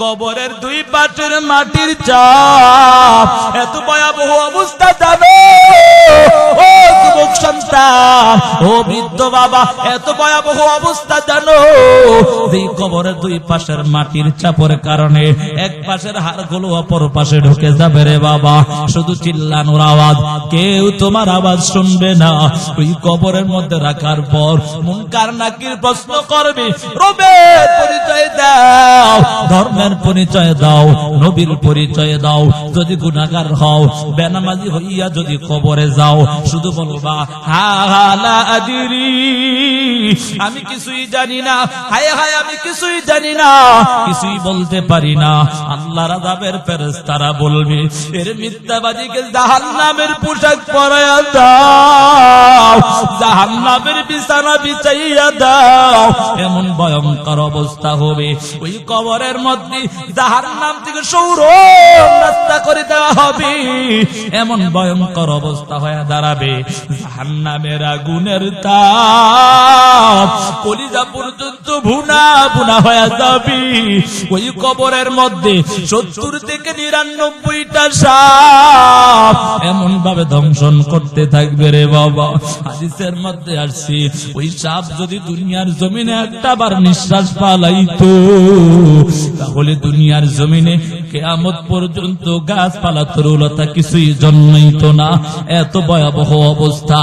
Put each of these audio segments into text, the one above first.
কবরের দুই পাশের মাটির চাপ এত ভয়াবহ অবস্থা জানো ও যুবক সন্তান ও বৃদ্ধ বাবা, এত ভয়াবহ অবস্থা জানো যে কবরের দুই পাশের মাটির চাপের কারণে এক পাশের হাড়গুলো অপর পাশে ঢুকে যাবে রে বাবা। শুধু চিল্লানোর আওয়াজ, কেউ তোমার আওয়াজ শুনবে না। ওই কবরের মধ্যে রাখার পর মুনকার নাকির প্রশ্ন করবে, রবের পরিচয় দাও, ধর্মের পরিচয় দাও, নবীর পরিচয় দাও। যদি গুনাহগার হও, বেনামাজি হইয়া যদি কবরে যাও, শুধু বলবা হা হা লা আদরি, আমি কিছুই জানি না, হায় হায় আমি কিছুই জানি না, কিছুই বলতে পারি না। আল্লাহর আযাবের ফেরেশতারা বলবে, এর মিথ্যাবাদীকে জাহান্নামের পোশাক পরাইয়া দাও, জাহান্নামের বিছানা বিছাইয়া দাও। এমন ভয়ঙ্কর অবস্থা হবে ওই কবরের মধ্যে, জাহান্নাম থেকে সৌর রাস্তা করে দেওয়া হবে। এমন ভয়ঙ্কর অবস্থা হয়ে দাঁড়াবে, জাহান্নামের আগুনের তাপ কলিজা পর্যন্ত ভুনা ভুনা হয়ে যাবে। ওই কবরের মধ্যে 70 থেকে 99টা সাপ এমন ভাবে দংশন করতে থাকবে রে বাবা। হাদিসের মধ্যে আসছে, ওই সাপ যদি দুনিয়ার জমিনে একটা বার নিঃশ্বাস ফালাইতো, তাহলে দুনিয়ার জমিনে কিয়ামত পর্যন্ত গাছপালা তরুলতা কিছুই জন্মাইতো না। এত ভয়াবহ অবস্থা,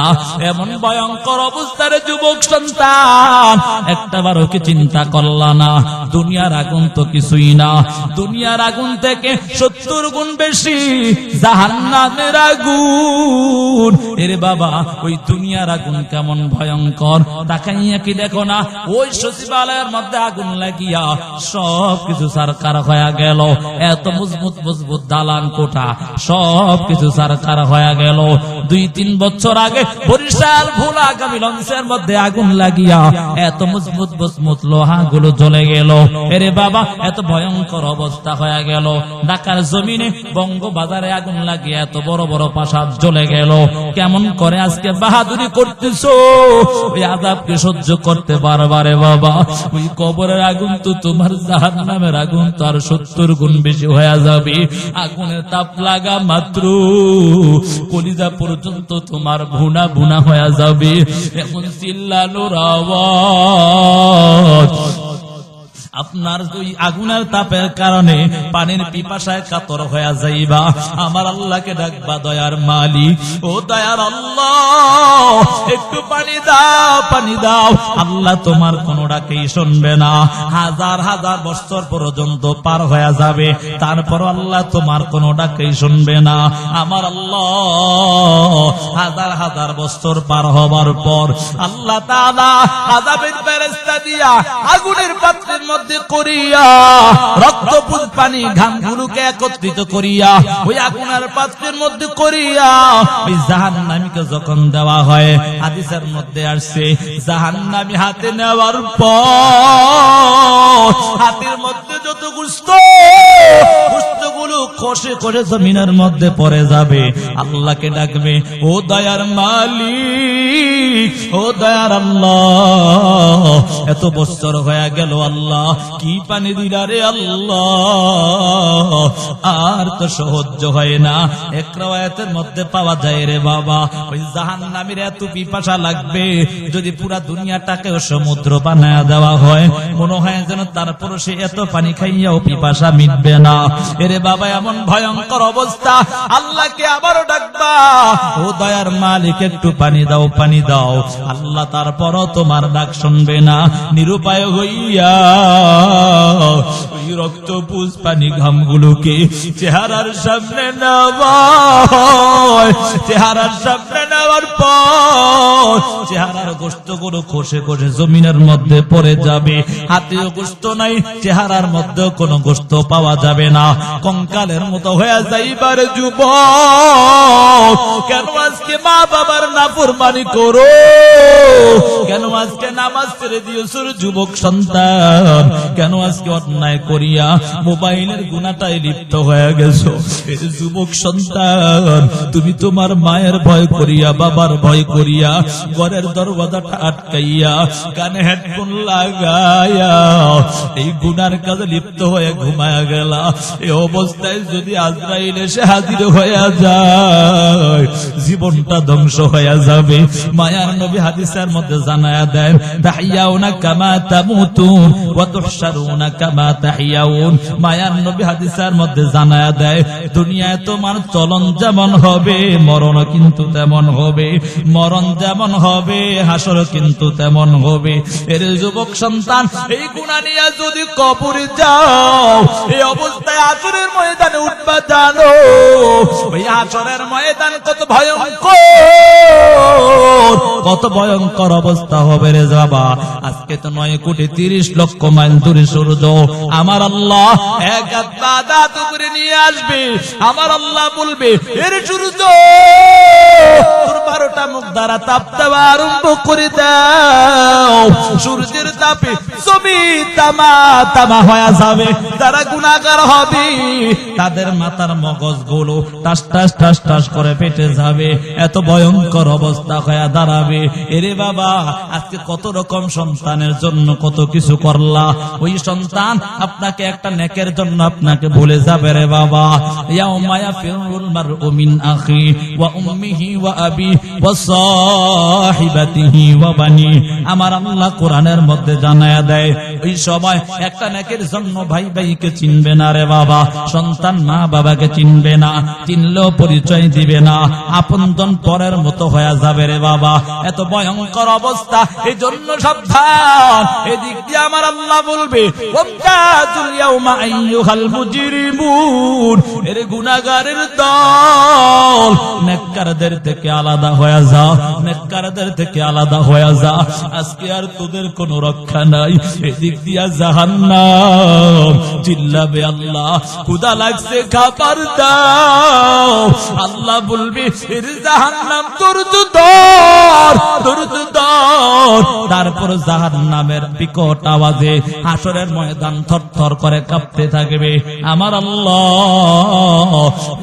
এমন ভয়ঙ্কর অবস্থার যুবক সন্তান একটা বারও কি চিন্তা করলা না? দুনিয়ার আগুন তো কিছুই না, দুনিয়ার আগুন থেকে 70 গুণ বেশি জাহান্নামের আগুন। এরে বাবা, ওই দুনিয়ার আগুন কেমন ভয়ঙ্কর, তাকাইয়া কি দেখো না? ওই সচিবালয়ের মধ্যে আগুন লাগিয়া সব কিছু সারকার হয়ে গেল। এত মজবুত মজবুত দালান কোঠা সব কিছু সারকার হয়ে গেল। 2-3 বছর আগে বরিশাল ভোলাগামী লঞ্চের মধ্যে আগুন লাগিয়া এত মজবুত মজবুত লোহা গুলো জ্বলে গেল। এরে বাবা, এত ভয়ঙ্কর অবস্থা হয়ে গেল। ঢাকার জমিনে বঙ্গবাজারে আগুন লাগিয়ে এত বড় বড় প্রাসাদ জ্বলে গেল। কেমন করে আজকে বাহাদুরি করতেছো? ওই আযাবকে সহ্য করতে পারবা রে বাবা? ওই কবরের আগুন তো তোমার জাহান্নামের আগুন তো আর 70 গুণ বেশি হয়ে যাবে। আগুনের তাপ লাগা মাত্র কলিজা পর্যন্ত তোমার ভুনা ভুনা হয়ে যাবে। এখন চিল্লানোর আওয়াজ, আপনার ওই আগুনের তাপের কারণে পানির পিপাসায় কাতর হয়ে যাইবা। আমার আল্লাহকে ডাকবা, দয়ার মালিক, ও দয়ার আল্লাহ, একটু পানি দাও, পানি দাও। আল্লাহ তোমার কোন ডাকেই শুনবে না। হাজার হাজার বছর পর্যন্ত পার হয়ে যাবে, তারপর আল্লাহ তোমার কোন ডাকেই শুনবে না। আমার আল্লাহ হাজার হাজার বছর পার হবার পর আল্লাহ তাআলা আযাবের ফেরেশতা দিয়া আগুনের পাত্রের মধ্যে করিয়া রক্তপুঞ্জ পানি ঘামগুলোকে একত্রিত করিয়া ওই আগুনের পাত্রের মধ্যে করিয়া ওই জাহান্নামীকে যখন দেওয়া হয়, হাদিসের মধ্যে আসছে, জাহান্নামী হাতে নেওয়ার পর হাতের মধ্যে যত গোশতগুলো খসে খসে জমিনের মধ্যে পড়ে যাবে। আল্লাহকে ডাকবে, ও দয়ার মালিক, ও দয়ার আল্লাহ, এত বছর হয়ে গেল আল্লাহ, কি পানি দিলা রে আল্লাহ, আর তো সহ্য হয় না। এক রাওয়ায়াতের মধ্যে পাওয়া যায় রে বাবা, ওই জাহান্নামীর এত পিপাসা লাগবে, যদি পুরা দুনিয়াটাকেও সমুদ্র বানায়া দেওয়া হয়, মনে হয় যেন তারপর সে এত পানি খাইয়াও পিপাসা মিটবে না। এরে বাবা, এমন ভয়ঙ্কর অবস্থা। আল্লাহকে আবারও ডাকবা, ও দয়ার মালিক, একটু পানি দাও, পানি দাও। আল্লাহ তারপরও তোমার ডাক শুনবে না। নিরুপায় হইয়া ওই রক্তপুঞ্জ পানি ঘামগুলোকে চেহারার সামনে নেওয়া, চেহারার সামনে নেওয়ার পর চেহারার গোশতগুলো খসে খসে জমিনের মধ্যে পড়ে যাবে। হাতেও গোশত নাই, চেহারার মধ্যে কোনো গোশত পাওয়া যাবে না, কঙ্কালের মতো হয়ে যাইবার যুবক। কেন আজকে মা বাবার নাফরমানি করো? কেন আজকে নামাজ ছেড়ে দিয়েছো যুবক সন্তান? কেন আজকে অন্যায় করিয়া মোবাইলের গুনাহটায় লিপ্ত হয়ে গেছো? যুবক সন্তান, তুমি তোমার মায়ের ভয় করিয়া বাবার ভয় করিয়া ঘরের দরওয়াজাটা আটকাইয়া কানে হেডফোন লাগাইয়া এই গুনার কাজে লিপ্ত হয়ে ঘুমায়া গেল। এই অবস্থায় যদি আজরাইল এসে হাজির হয়ে যায় জীবনটা ধ্বংস হয়ে যাবে। মায়ার নবী হাদিসের মধ্যে জানায়া দেন, তাহিয়াউনা কামা তামুতুন ওয়া তুহশারুনা কামা তাহিয়াউন। মায়ার নবী হাদিসের মধ্যে জানায়া দেয়, দুনিয়ায় তোমার চলন যেমন হবে মরণ কিন্তু তেমন হবে, মরণ যেমন হবে হাসর কিন্তু তেমন হবে। এর যুবক সন্তান, এই গুনাহ নিয়ে যদি কবরে যাও এই অবস্থায় হাসরের ময়দানে উঠবা, জানো ওই হাসরের ময়দান কত ভয়ঙ্কর, কত ভয়ঙ্কর অবস্থা হবে রে বাবা। আজকে তো 9,30,00,000 মাইল দূরে সূর্য আমার আল্লাহ এক হাত বাদা উপরে নিয়ে আসবে। আমার আল্লাহ বলবে, এর সূর্য তোর 12টা মুখ দ্বারা তাপ দেওয়া আরম্ভ করে দাও। সূর্যের তাপে জমিন তামা তামা হয়ে যাবে। যারা গুনাহগার হবে তাদের মাথার মগজগুলো টাস টাস টাস টাস করে পেটে যাবে, এত ভয়ঙ্কর অবস্থা হয়ে দাঁড়াবে। এরে বাবা, আজকে কত রকম সন্তানের জন্য কত কিছু করলা, ওই সন্তান আপনাকে একটা নেকের জন্য আপনাকে ভুলে যাবে রে বাবা। ইয়াউমা ইয়াফিরুল মারউ মিন আখি ওয়া উম্মিহি ওয়া আবি ওয়া সাহিবাতিহি ওয়া বানি। আমার আল্লাহ কোরআনের মধ্যে জানায়া দেয়, ওই সময় একটা নেকের জন্য ভাই ভাইকে চিনবে না রে বাবা, সন্তান মা বাবাকে চিনবে না, চিনলেও পরিচয় দিবে না, আপনজন পরের মতো হয়ে যাবে রে বাবা। এত ভয়ঙ্কর অবস্থা, এই জন্য সাবধান। এদিক দিয়ে আমার আল্লাহ বলবে, ওয়ামতাজুল ইয়াউমা আইয়ুহাল মুজরিমুন। এর গুনাহগারের দল, নেককারদের থেকে আলাদা হয়ে যা, নেককারদের থেকে আলাদা হয়ে যা। আজকে আর তোদের কোনো রক্ষা নাই। এদিক দিয়া জাহান্নাম চিল্লাবে, আল্লাহ ক্ষুধা লাগছে খাবার দাও। আল্লাহ বলবে, এর জাহান্নাম ধৈর্য ধর, ধৈর্য ধর। তারপর জাহান্নামের বিকট আওয়াজে হাসরের ময়দান থরথর করে কাঁপতে থাকবে। আমার আল্লাহ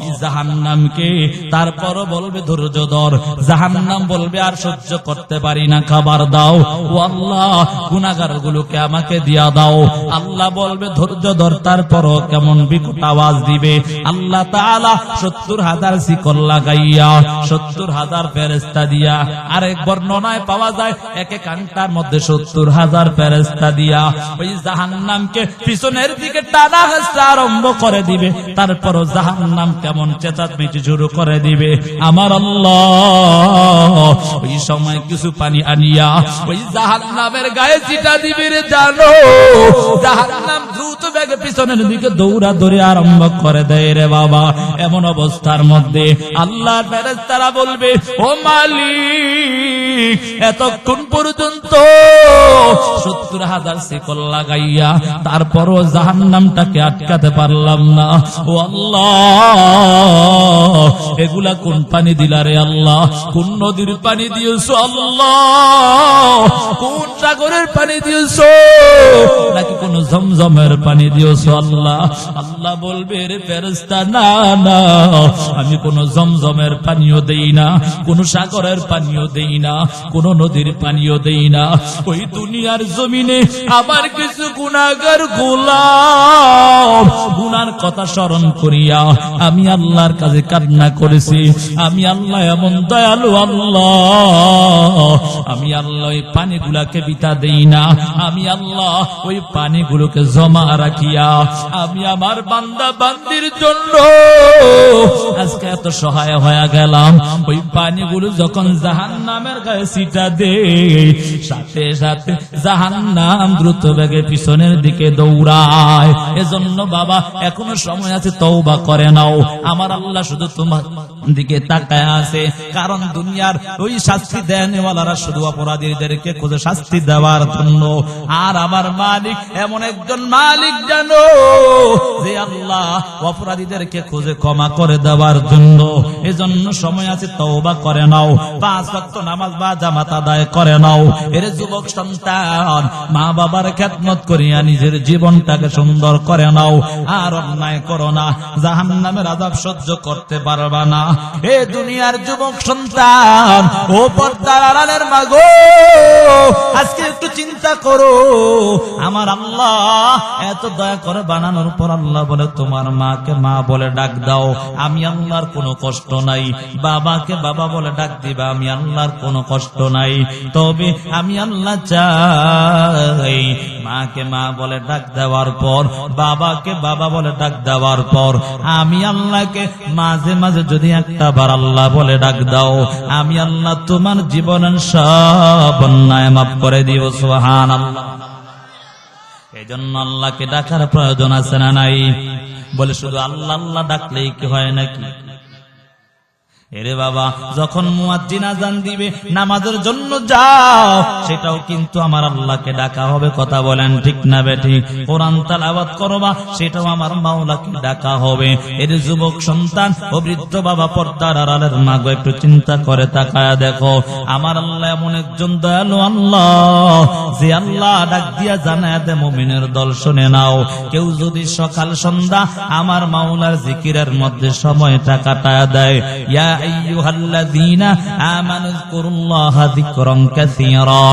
এই জাহান্নামকে তারপর বলবে, ধৈর্য ধর। জাহান্নাম বলবে, আর সহ্য করতে পারি না, খাবার দাও। ও আল্লাহ, গুনাহগার গুলোকে আমাকে দিয়া দাও। আল্লাহ বলবে, ধৈর্য ধর। তারপরও কেমন বিকট আওয়াজ দিবে। আল্লাহ তাআলা 70,000 শিকল লাগাইয়া 70,000 ফেরেশতা দিয়া, আরেক বর্ণনায় পাওয়া যায় এক এক কাঁটার মধ্যে 70,000 ফেরেশতা দিয়া ওই জাহান্নামকে পিছনের দিকে টানা হেঁচড়া আরম্ভ করে দিবে। তারপরও জাহান্নাম কেমন চেঁচামেচি শুরু করে দিবে। আমার আল্লাহ ওই সময় কিছু পানি আনিয়া ওই জাহান্নামের গায়ে ছিটা দিবে রে, জানো জাহান্নাম দ্রুত বেগে পিছনের দিকে দৌড়া দৌড়ে আরম্ভ করে দেয় রে বাবা। এমন অবস্থার মধ্যে আল্লাহর ফেরেশতারা বলবে, ও মালিক, এতক্ষণ পর্যন্ত 70,000 শিকল লাগাইয়া তারপরও জাহান্নামটাকে আটকাতে পারলাম না। ও আল্লাহ, এগুলা কোন পানি দিলা রে আল্লাহ? কোন নদীর পানি দিয়েছো আল্লাহ? কোন সাগরের পানি দিয়েছো? নাকি কোন জমজমের পানি দিয়েছো আল্লাহ? আল্লাহ বলবে, রে ফেরেশতা, না না, আমি কোন জমজমের পানিও দেই না, কোন সাগরের পানিও দেই না, কোন নদীর পানিও দেই না। ওই দুনিয়ার জমিনে আমার কিছু গুনাহগার গোলাম গুনার কথা স্মরণ করিয়া আমি আল্লাহর কাছে কান্না করেছি। আমি আল্লাহ এমন দয়ালু আল্লাহ, আমি আল্লাহ ওই পানিগুলাকে বিতা দেই না। আমি আল্লাহ ওই পানিগুলোকে জমা রাখিয়া আমি আমার বান্দা বান্দির জন্য আজকে এত সহায় হয়ে গেলাম। ওই পানিগুলো যখন জাহান্নামের গায়ে ছিটা দেয়, সাথে সাথে জাহান্নাম দ্রুত বেগে পিছনের দিকে দৌড়ায়। এজন্য বাবা, এখনো সময় আছে, তওবা করে নাও। আমার আল্লাহ শুধু তোমার দিকে তাকায় আছে, কারণ দুনিয়ার ওই শাস্তি দেনওয়ালারা শুধু অপরাধীদেরকে খুঁজে শাস্তি দেওয়ার জন্য। আর আমার মালিক এমন একজন মালিক জানো, যে হে আল্লাহ অপরাধীদেরকে খুঁজে ক্ষমা করে দেওয়ার জন্য। এজন্য সময় আছে, তওবা করে নাও, 5 ওয়াক্ত নামাজ বা জামাত আদায় করে নাও। এর যুবক সন্তান, মা বাবার খেদমত করিয়া নিজের জীবনটাকে সুন্দর করে নাও। আর অন্যায় করো না, জাহান্নামের আযাব সহ্য করতে পারবা না। এ দুনিয়ার যুবক সন্তান, ও পর্দার আড়ালের মা গো, আজকে একটু চিন্তা করো। আমার আল্লাহ এত দয়া করে বানানোর পর আল্লাহ বলে তোমার মাকে মা বলে ডাক দাও, আমি আল্লাহর কোনো কষ্ট নাই। বাবাকে বাবা বলে ডাক দিবা, আমি আল্লাহর কোনো কষ্ট নাই। তবে আমি আল্লাহ চাই মাকে মা বলে ডাক দেওয়ার পর, বাবাকে বাবা বলে ডাক দেওয়ার পর, আমি আল্লাহকে মাঝে মাঝে যদি একটা বার আল্লাহ বলে ডাক দাও, আমি আল্লাহ তোমার জীবনের সব অন্যায় মাফ করে দিব। সুবহানাল্লাহ। এই জন্য আল্লাহকে ডাকার প্রয়োজন আছে না নাই? বলে শুধু আল্লাহ আল্লাহ ডাকলেই কি হয় নাকি? এরে বাবা, যখন মুয়াজ্জিন আযান দিবে নামাজের জন্য যাও, সেটাও কিন্তু আমার আল্লাহকে ডাকা হবে। কথা বলেন ঠিক না বেঠিক? কোরআন তেলাওয়াত করবা, সেটাও আমার মাওলাকে ডাকা হবে। এর যুবক সন্তান ও বৃদ্ধ বাবা, পর্দার আড়ালের মা গো, একটু চিন্তা করে তাকায়া দেখো, আমার আল্লাহ এমন একজন দয়ালু আল্লাহ, যে আল্লাহ ডাক দিয়া জানায় দে মুমিনের দল শুনে নাও, কেউ যদি সকাল সন্ধ্যা আমার মাওলার জিকিরের মধ্যে সময়টা কাটায়া দেয়, ইয়া আইয়ুহাল্লাযীনা আমানু যকুরুল্লাহা যিকরান কাসীরা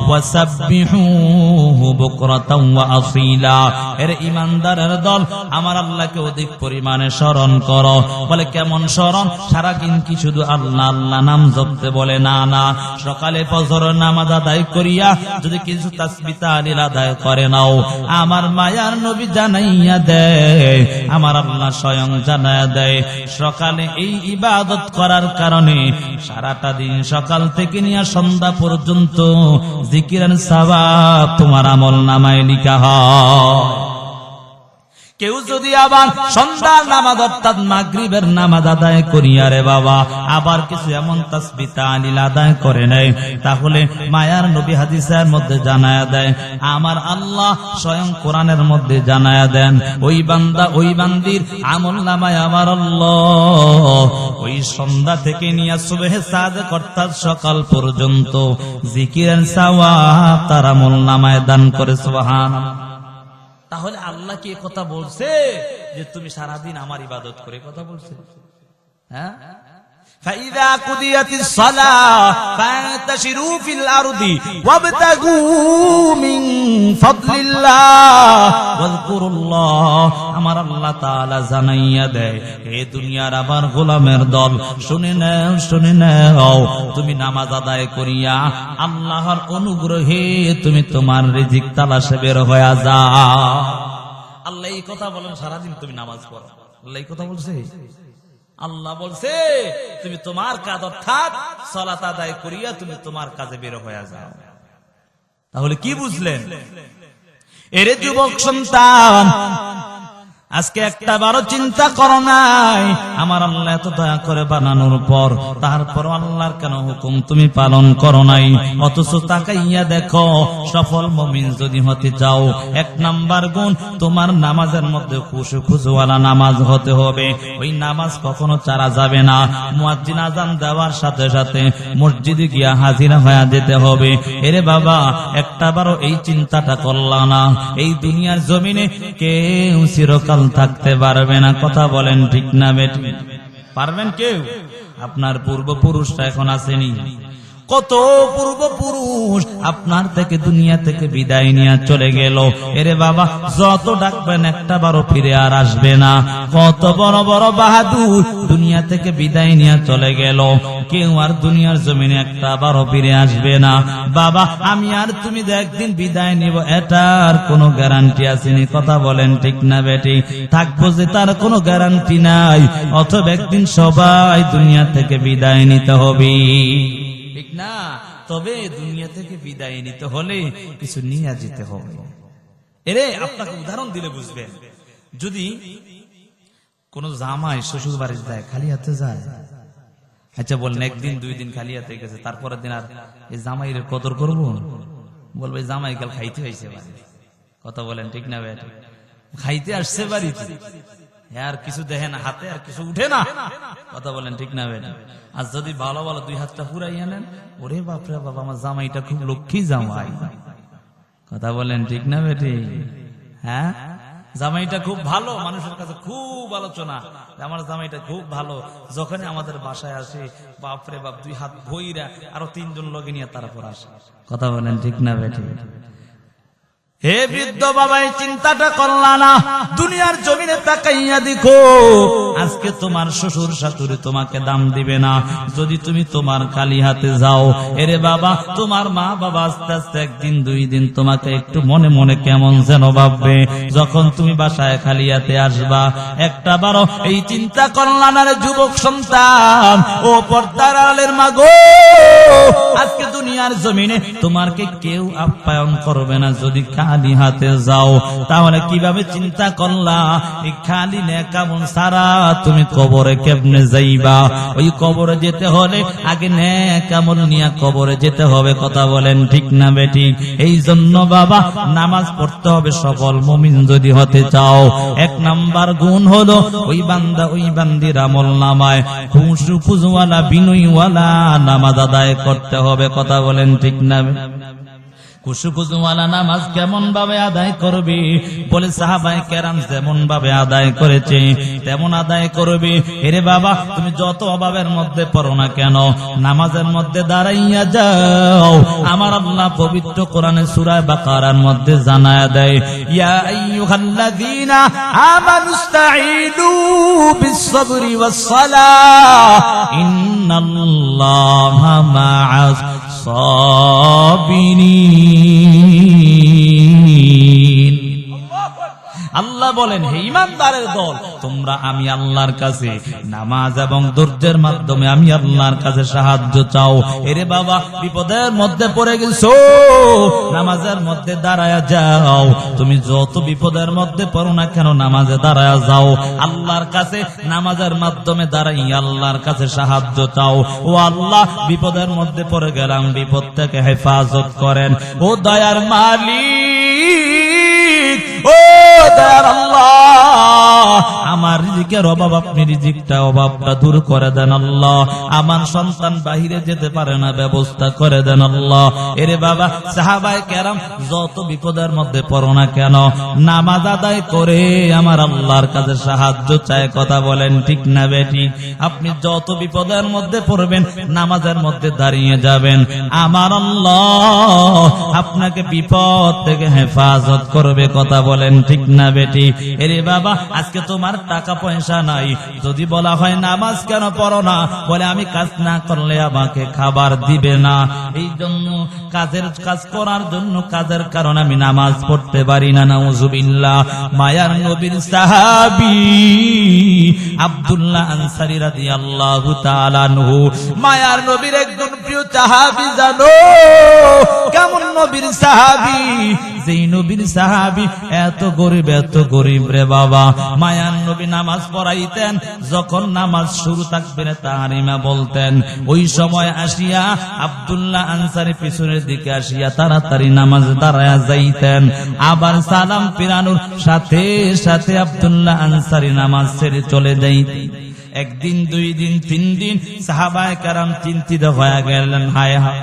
ওয়াসাব্বিহুহু বুকরাতাও ওয়া আসীলা। এর ঈমানদারের দল, আমার আল্লাহকে অধিক পরিমাণে স্মরণ করো। বলে কেমন স্মরণ? সারা দিন কি শুধু আল্লাহ আল্লাহ নাম জপতে? বলে না না, সকালে ফজরের নামাজ আদায় করিয়া যদি কিছু তাসবিহ তাহলিল আদায় করে নাও, আমার মায়ার নবী জানাইয়া দেয়, আমার আল্লাহ স্বয়ং জানাইয়া দেয়, সকালে এই ইবাদত করার কারণে সারাটা দিন সকাল থেকে নিয়ে সন্ধ্যা পর্যন্ত জিকিরের সওয়াব তোমার আমল নামায় লিখা হয়। কেউ যদি আবার সন্ধ্যার নামাজ অর্থাৎ মাগরিবের নামাজ আদায় করিয়া রে বাবা আবার কিছু এমন তাসবিহ তাহলিল আদায় করে নেয়, তাহলে মায়ার নবী হাদিসের মধ্যে জানায়া দেয়, আমার আল্লাহ স্বয়ং কোরআনের মধ্যে জানায়া দেন, ওই বান্দা ওই বান্দির আমল নামায় আমার আল্লাহ ওই সন্ধ্যা থেকে নিয়ে সুবহে সাদেক অর্থাৎ সকাল পর্যন্ত জিকিরের সওয়াব তার আমল নামায় দান করে। সুবহানাল্লাহ। তাহলে আল্লাহ কি কথা বলছে যে তুমি সারাদিন আমার ইবাদত করে? কথা বলছে। হ্যাঁ, فَإِذَا قُضِيَتِ الصَّلَاةُ فَانتَشِرُوا فِي الْأَرْضِ وَابْتَغُوا مِن فَضْلِ اللَّهِ وَاذْكُرُوا اللَّهَ। আমার আল্লাহ তাআলা জানাইয়া দেয়, হে দুনিয়ার আবার গোলামের দল, শুনে নাও শুনে নাও, তুমি নামাজ আদায় করিয়া আল্লাহর অনুগ্রহে তুমি তোমার রিজিক তালাশে বের হয়ে যাও। আল্লাহ এই কথা বলেন, সারাদিন তুমি নামাজ পড়ো। আল্লাহ এই কথা বলছে? আল্লাহ বলছে তুমি তোমার কাজ অর্থাৎ সালাত আদায় করিয়া তুমি তোমার কাজে বের হয়ে যাও। তাহলে কি বুঝলেন? এরে যুবক সন্তান, আজকে একটা বারো চিন্তা করো নাই, আমার আল্লাহ এত দয়া করে বানানোর পর তারপর আল্লাহর কেন হুকুম তুমি পালন করো নাই? অথচ তাকাইয়া দেখো, সফল মুমিন যদি হতে চাও, 1 নাম্বার গুণ তোমার নামাজের মধ্যে খুশুওয়ালা নামাজ হতে হবে। ওই নামাজ কখনো ছাড়া যাবে না। মুয়াজ্জিন আযান দেওয়ার সাথে সাথে মসজিদে গিয়া হাজিরা হয়ে যেতে হবে। এরে বাবা, একটা বারো এই চিন্তাটা করলা না, এই দুনিয়ার জমিনে কেউ চিরকাল থাকতে পারবে না। কথা বলেন ঠিক না বেটি? পারবেন কেউ? আপনার পূর্বপুরুষরা এখন আসেনি? কত পূর্বপুরুষ আপনার থেকে দুনিয়া থেকে বিদায় নিয়ে চলে গেল। এরে বাবা, যত ডাকবেন একটা বারো ফিরে আর আসবে না। কত বড় বড় বাহাদুর দুনিয়া থেকে বিদায় নিয়ে চলে গেল, কেউ আর দুনিয়ার জমিনে একটা বারো ফিরে আসবে না। বাবা, আমি আর তুমি যে একদিন বিদায় নিব, এটার কোনো গ্যারান্টি আসেনি। কথা বলেন ঠিক না বেটি? থাকবো যে তার কোনো গ্যারান্টি নাই। অথবা একদিন সবাই দুনিয়া থেকে বিদায় নিতে হবে, ঠিক না? তবে দুনিয়া থেকে বিদায় নিতে হলে কিছু নিয়ে যেতে হবে। এরে আপনাকে উদাহরণ দিলে বুঝবেন। যদি কোন জামাই শ্বশুর বাড়ি যায়, খালি হাতে যায়, আচ্ছা বলেন একদিন 2 দিন খালি হাতে গেছে, তারপরের দিন আর এই জামাইয়ের কদর করবো? বলবে জামাই কাল খাইতে হয়েছে। কথা বলেন ঠিক না ভাই? খাইতে আসছে বাড়িতে, আর কিছু দেখে না হাতে, আর কিছু উঠে না। কথা বলেন ঠিক না বেটা? আর যদি ভালো ভালো দুই হাতটা পুরাইয়া নেন, ওরে বাপরে বাবা, আমার জামাইটা খুব লক্ষ্মী জামাই। কথা বলেন ঠিক না বেটি? হ্যাঁ, জামাইটা খুব ভালো, মানুষের কাছে খুব আলোচনা, আমার জামাইটা খুব ভালো। যখন আমাদের বাসায় আসে, বাপরে বাপ, দুই হাত ভইরা আরো তিনজন লগে নিয়ে তারপর আসে। কথা বলেন ঠিক না বেটি? হে বৃদ্ধ বাবা, এই চিন্তাটা করলা না? দুনিয়ার জমিনে তাকাইয়া দেখো, আজকে তোমার শ্বশুর শাশুড়ি তোমাকে দাম দিবে না যদি তুমি তোমার খালি হাতে যাও। এরে বাবা, তোমার মা বাবা আস্তে আস্তে একদিন দুই দিন তোমাকে একটু মনে মনে কেমন যেন ভাববে যখন তুমি বাসায় খালি হাতে আসবা। একটা বারো এই চিন্তা করলা না রে যুবক সন্তান? ও পর্দার আড়ালের মা গো, আজকে দুনিয়ার জমিনে তোমাকে কেউ আপ্যায়ন করবে না যদি খালি হাতে যাও। তাহলে কিভাবে চিন্তা করলা? এই খালি নেকামল সারা তুমি কবরে কেমনে যাইবা? ওই কবরে যেতে হলে আগে নেকামল নিয়ে কবরে যেতে হবে। কথা বলেন ঠিক না বেটি? এই জন্য বাবা, নামাজ পড়তে হবে সফল মুমিন যদি হতে চাও। এক নাম্বার গুণ হলো ওই বান্দা ওই বান্দির আমল নামায় খুশু পুজওয়ালা বিনয়ওয়ালা নামাজ আদায় করতে হবে। কথা বলেন ঠিক না? খুশুখুজুওয়ালা নামাজ কেমন ভাবে আদায় করবি? বলে সাহাবায়ে কেরাম যেমন ভাবে আদায় করেছে তেমন আদায় করবি। এরে বাবা, তুমি যত অভাবের মধ্যে পড়ো না কেন, নামাজের মধ্যে দাঁড়াইয়া যাও। আমার আল্লাহ পবিত্র কোরআনে সূরা বাকারার মধ্যে জানায়া দেয়, ইয়া আইয়ুহাল্লাযীনা আমানুস্তাঈনু বিস-সাবরি ওয়াস-সালাহ ইন্নাল্লাহা মা'আস সাবিরিন। আল্লাহ বলেন, হে ঈমানদারের দল, তোমরা আমি আল্লাহর কাছে নামাজ এবং ধৈর্যের মাধ্যমে আমি আল্লাহর কাছে সাহায্য চাও। এরে বাবা, বিপদের মধ্যে পড়ে গেছো, নামাজের মধ্যে দাঁড়ায়া যাও। তুমি যত বিপদের মধ্যে পড়ো না কেন, নামাজে দাঁড়ায়া যাও। আল্লাহর কাছে নামাজের মাধ্যমে দাঁড়াই আল্লাহর কাছে সাহায্য চাও। ও আল্লাহ, বিপদের মধ্যে পড়ে গেলাম, বিপদ থেকে হেফাজত করেন। ও দয়ার মালিক, ও দয়ার আল্লাহ, আমার রিজিকের অভাব, আপনি রিজিকটা অভাবটা দূর করে দেন আল্লাহ। আমার সন্তান বাহিরে যেতে পারে না, ব্যবস্থা করে দেন আল্লাহ। এরে বাবা, সাহাবায়ে কেরাম যত বিপদের মধ্যে পড়ো না কেন, নামাজ আদায় করে আমার আল্লাহর কাছে সাহায্য চায়। কথা বলেন ঠিক না বেটি? আপনি যত বিপদের মধ্যে পড়বেন, নামাজের মধ্যে দাঁড়িয়ে যাবেন, আমার আল্লাহ আপনাকে বিপদ থেকে হেফাজত করবে। কথা বলেন ঠিক না বেটি? এরে বাবা, আজকে তোমার টাকা পয়সা নাই, যদি বলা হয় নামাজ কেন পড়ো না, বলে আমি কাজ না করলে আমাকে খাবার দিবে না। এই জন্য কাজ করার জন্য, কাজের কারণে আমি নামাজ পড়তে পারি না। নাউজুবিল্লাহ। মায়ার নবীর সাহাবী আব্দুল্লাহ আনসারী রাদিয়াল্লাহু তাআলা আনহু, মায়ার নবীর একজন প্রিয় সাহাবী। জানো কেমন নবীর সাহাবী? যেই নবীর সাহাবী এত গরিব রে বাবা। মায়ার নবী নামাজ পড়াইতেন, যখন নামাজ শুরু তাকবীরে তাহরিমা বলতেন, ওই সময় আসিয়া আব্দুল্লাহ আনসারী পিছনের দিকে আসিয়া তাড়াতাড়ি নামাজ দাঁড়ায়া যাইতেন। আবার সালাম ফিরানোর সাথে সাথে আব্দুল্লাহ আনসারী নামাজ ছেড়ে চলে যাইতেন। একদিন, দুই দিন, তিন দিন সাহাবায়ে কেরাম চিন্তিত হয়ে গেলেন, হায় হায়,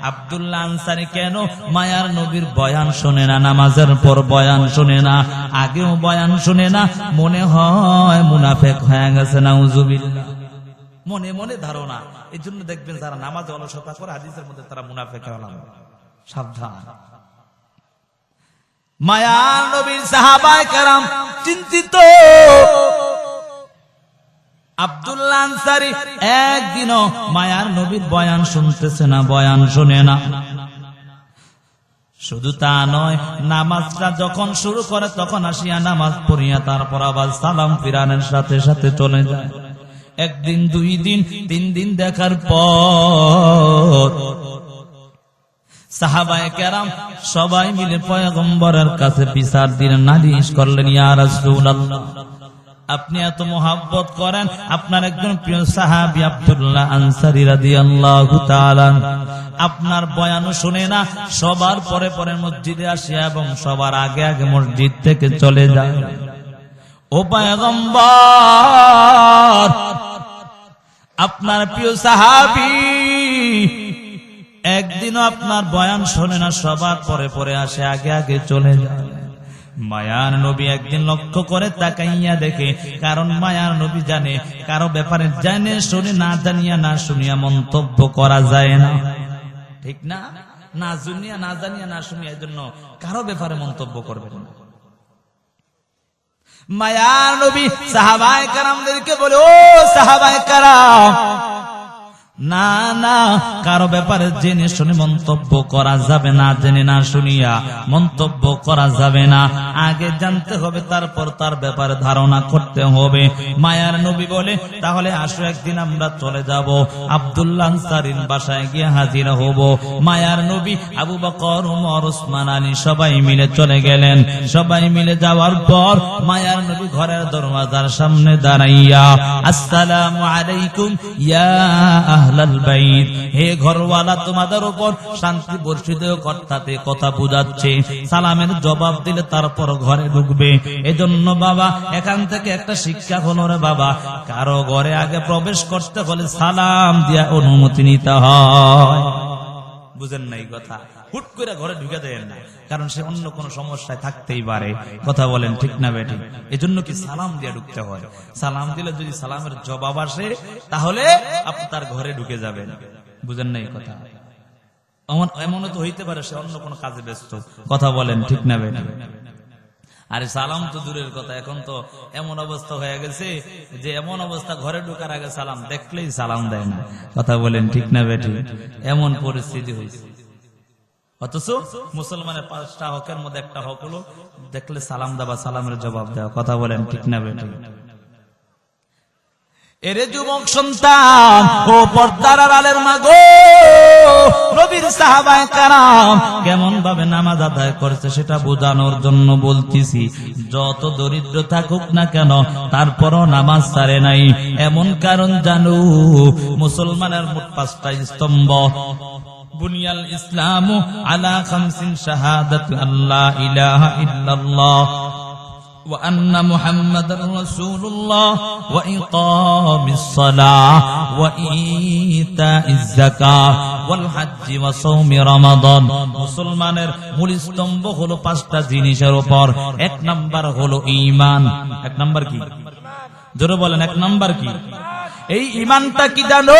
আব্দুল্লাহ আনসারী কেন মায়ার নবীর বয়ান শুনে না, নামাজের পর বয়ান শুনে না, আগেও বয়ান শুনে না, মনে হয় মুনাফিক হয়ে গেছে। নাউজুবিল্লাহ। মনে মনে ধারণা। এই জন্য দেখবেন যারা নামাজে অলসতা করে, হাদিসের মধ্যে তারা মুনাফিক হলাম। সাবধান। মায়ার নবীর সাহাবায়ে কেরাম চিন্তিত। আব্দুল্লাহ আনসারী একদিনও মায়ার নবীর বয়ান শুনতেছে না, বয়ান শুনে না। শুধু তা নয়, নামাজটা যখন শুরু করে তখন আসিয়া নামাজ পড়িয়া তারপর আবার সালাম ফিরানোর সাথে সাথে চলে যায়। একদিন, দুই দিন, তিন দিন দেখার পর সাহাবায়ে কেরাম সবাই মিলে পয়গম্বরের কাছে বিচার দিলেন, নালিশ করলেন, ইয়া রাসূলুল্লাহ, আপনি এত মোহাব্বত করেন, আপনার একজন প্রিয় সাহাবী আব্দুল্লাহ আনসারী রাদিয়াল্লাহু তাআলা আপনার বয়ান শুনে না সবার পরে পরে মসজিদে আসে এবং সবার আগে আগে মসজিদ থেকে চলে যায়। ও পয়গম্বর, আপনার প্রিয় সাহাবী একদিনও আপনার বয়ান শোনে না, সবার পরে পরে আসে, আগে আগে চলে যায়। মায়ার নবী একদিন লক্ষ্য করে তাকাইয়া দেখে, কারণ মায়ার নবী জানে কারো ব্যাপারে জানে শুনে না জানিয়া না শুনিয়া মন্তব্য করা যায় না, ঠিক না? না শুনিয়া না জানিয়া না শুনিয়া এই জন্য কারো ব্যাপারে মন্তব্য করবেন না। মায়ার নবী সাহাবায়ে কেরামদেরকে বলে, ও সাহাবায়ে কেরাম, না না, কারো ব্যাপারে জেনে শুনে মন্তব্য করা যাবে না, জেনে না শুনিয়া মন্তব্য করা যাবে না, আগে জানতে হবে তারপর তার ব্যাপারে ধারণা করতে হবে। মায়ার নবী বলে, তাহলে আসো একদিন আমরা চলে যাব, আব্দুল্লাহ আনসারীর বাসায় গিয়ে হাজির হব। মায়ার নবী, আবু বকর, ওমর, ওসমান, আলী সবাই মিলে চলে গেলেন। সবাই মিলে যাওয়ার পর মায়ার নবী ঘরের দরওয়াজার সামনে দাঁড়াইয়া, আসসালামু আলাইকুম ইয়া আহলাল বাইত, হে ঘরওয়ালা, তোমাদের উপর শান্তি বর্ষিত করতে কথা বুঝাচ্ছে, সালামের জবাব দিলে তারপর ঘরে ঢুকবে। এজন্য বাবা এখান থেকে একটা শিক্ষা হলো রে বাবা, কারো ঘরে আগে প্রবেশ করতে হলে সালাম দিয়া অনুমতি নিতে হয়। বুঝেন নাই কথা? হুট করে ঘরে ঢুকে দেন না, কারণ সে অন্য কোন সমস্যায় থাকতেই পারে। কথা বলেন ঠিক না বেটি? এজন্য কি সালাম দিয়ে ঢুকতে হয়। সালাম দিলে যদি সালামের জবাব আসে তাহলে আপনি তার ঘরে ঢুকে যাবেন। বুঝেন নাই কথা? এমনও তো হইতে পারে সে অন্য কোন কাজে ব্যস্ত। কথা বলেন ঠিক না বেটি? আরে সালাম তো দূরের কথা, এখন তো এমন অবস্থা হয়ে গেছে যে এমন অবস্থা, ঘরে ঢোকার আগে সালাম দেখলেই সালাম দেয় না। কথা বলেন ঠিক না বেটি? এমন পরিস্থিতি হয়েছে। অথচ মুসলমানের 5টা হকের মধ্যে একটা হক হলো দেখলে সালাম দেওয়া, সালামের জবাব দেওয়া। কথা বলেন ঠিক না বেটি? এরে যুবক সন্তান, ও পর্দার আড়ালের মা গো, নবীর সাহাবায়ে কেরাম কেমন ভাবে নামাজ আদায় করেছে সেটা বোঝানোর জন্য বলতেছি। যত দরিদ্র থাকুক না কেন তারপরও নামাজ ছাড়ে নাই। এমন কারণ জানো, মুসলমানের মোট 5টা স্তম্ভ। বুনিয়াল ইসলামু আলা খামসিন, শাহাদাতু আল্লা ইলাহা ইল্লাল্লাহ ওয়া আন্না মুহাম্মাদার রাসূলুল্লাহ ওয়া ইকামিস সালাহ ওয়া ইতাইজ যাকাত ওয়াল হজ্জি ওয়া সাওমি রমাদান। মুসলমানের মূল স্তম্ভ হলো 5টা জিনিসের উপর। 1 নাম্বার হলো ঈমান। 1 নাম্বার কি? জোরে বলেন, 1 নাম্বার কি? এই ঈমানটা কি জানো?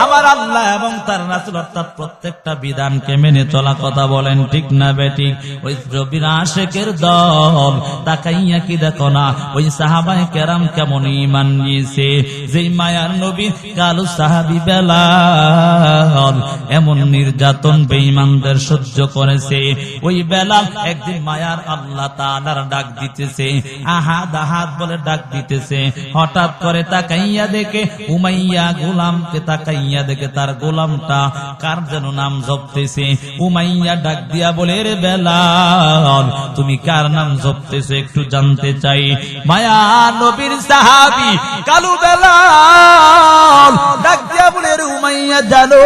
আমার আল্লাহ এবং তার রাসূল অর্থাৎ প্রত্যেকটা বিধানকে মেনে চলা। কথা বলেন ঠিক না বেটি? ওই রবির আশিকের দল তাকাইয়া কি দেখো না ওই সাহাবায়ে কেরাম কেমন ঈমান নিয়েছে। যেই মায়ার নবী কালো সাহাবী বেলাল এমন নির্যাতন বেঈমানদের সহ্য করেছে। ওই বেলাল একদিন মায়ার আল্লাহ তাআলার ডাক দিতেছে, আহাদ আহাদ বলে ডাক দিতেছে। হঠাৎ করে তাকাইয়া দেখে উমাইয়া গোলামকে, তাকাইয়া দেখে তার গোলামটা কার যেন নাম জপতেছে। উমাইয়া ডাক দিয়া বলে, রে বেলাল তুমি কার নাম জপতেছো একটু জানতে চাই। মায়া নবীর সাহাবী কালু বেলাল ডাক দিয়া বলে, রে উমাইয়া জানো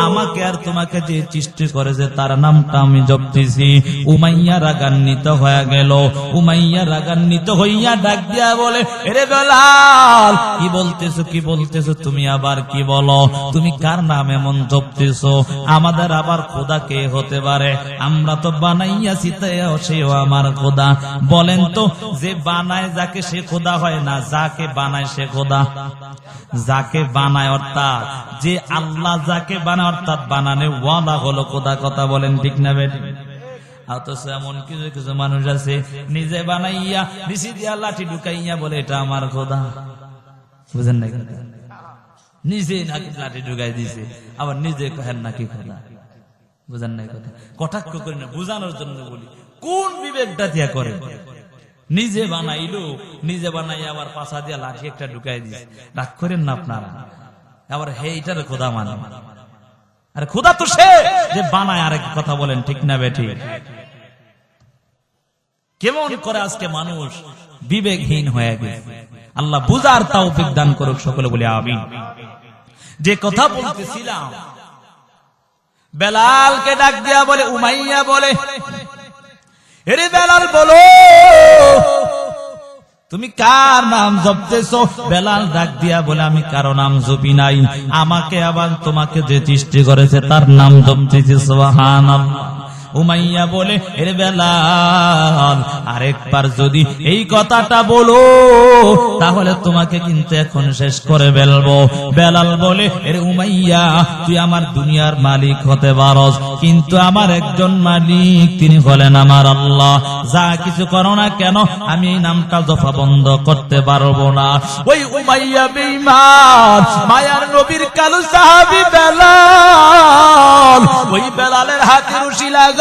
আমাকে আর তোমাকে যে সৃষ্টি করেছে তার নামটা আমি জপতেছি। উমাইয়া রাগান্বিত হয়ে গেল। উমাইয়া রাগান্বিত হইয়া ডাক দিয়া বলে, রে বেলাল কি বলতেছো, কি বলতেছো তুমি? আবার কি বলো? তুমি কার নাম এমন জপতেছো? আমাদের আবার খোদা কে হতে পারে? আমরা তো বানাইয়াছি, সেও আমার খোদা। বলেন তো, যে বানায় যাকে সে খোদা হয় না, যাকে বানায় সে খোদা? যাকে বানায় অর্থাৎ যে আল্লাহ যাকে বানায় অর্থাৎ বানানে ওয়ালা হলো খোদা। কথা বলেন ঠিক না বেটি? অথচ এমন কিছু কিছু মানুষ আছে নিজে বানাইয়া নিচে দিয়া লাঠি ঢুকাইয়া বলে এটা আমার খোদা। বুঝেন না? নিজে নাকি লাঠি ঢুকাই দিছে, আবার নিজে কহেন নাকি খোদা। বুঝেন না? কথা কটাক্ষ করি না, বুঝানোর জন্য বলি। কোন বিবেকটা দিয়া করে? নিজে বানাইলো, নিজে বানাই আবার পাশা দিয়া লাঠি একটা ঢুকাই দিছে। রাগ করেন না আপনারা। আবার হে এটার খোদা মানে? আরে খোদা তো সে যে বানায়। আরেক কথা বলেন ঠিক না বেটি? কেমন করে আজকে মানুষ বিবেকহীন হয়ে গেছে। আল্লাহ বুঝার তৌফিক দান করুক, সকলে বলি আমিন। যে কথা বলতেছিলাম, বেলালকে ডাক দিয়া বলে, উমাইয়া বলে, এরে বেলাল বলো তুমি কার নাম জপতেছো? বেলাল ডাক দিয়া বলে, আমি কারো নাম জপি নাই, আমাকে আবার তোমাকে যে সৃষ্টি করেছে তার নাম জপতেছি, সুবহানাল্লাহ। উমাইয়া বলে, এরে বেলাল আরেকবার যদি এই কথাটা বলো তাহলে তোমাকে কিন্তু এখন শেষ করে ফেলবো। বেলাল বলে, এরে উমাইয়া তুই আমার দুনিয়ার মালিক হতে পারস, কিন্তু আমার একজন মালিক, তিনি হলেন আমার আল্লাহ। যা কিছু করো না কেন আমি এই নামটা জপা বন্ধ করতে পারবো না। ওই উমাইয়া বেঈমান, মায়ার নবীর কালো সাহাবী বেলাল, ওই বেলালের হাতে রশি লাগাইয়া,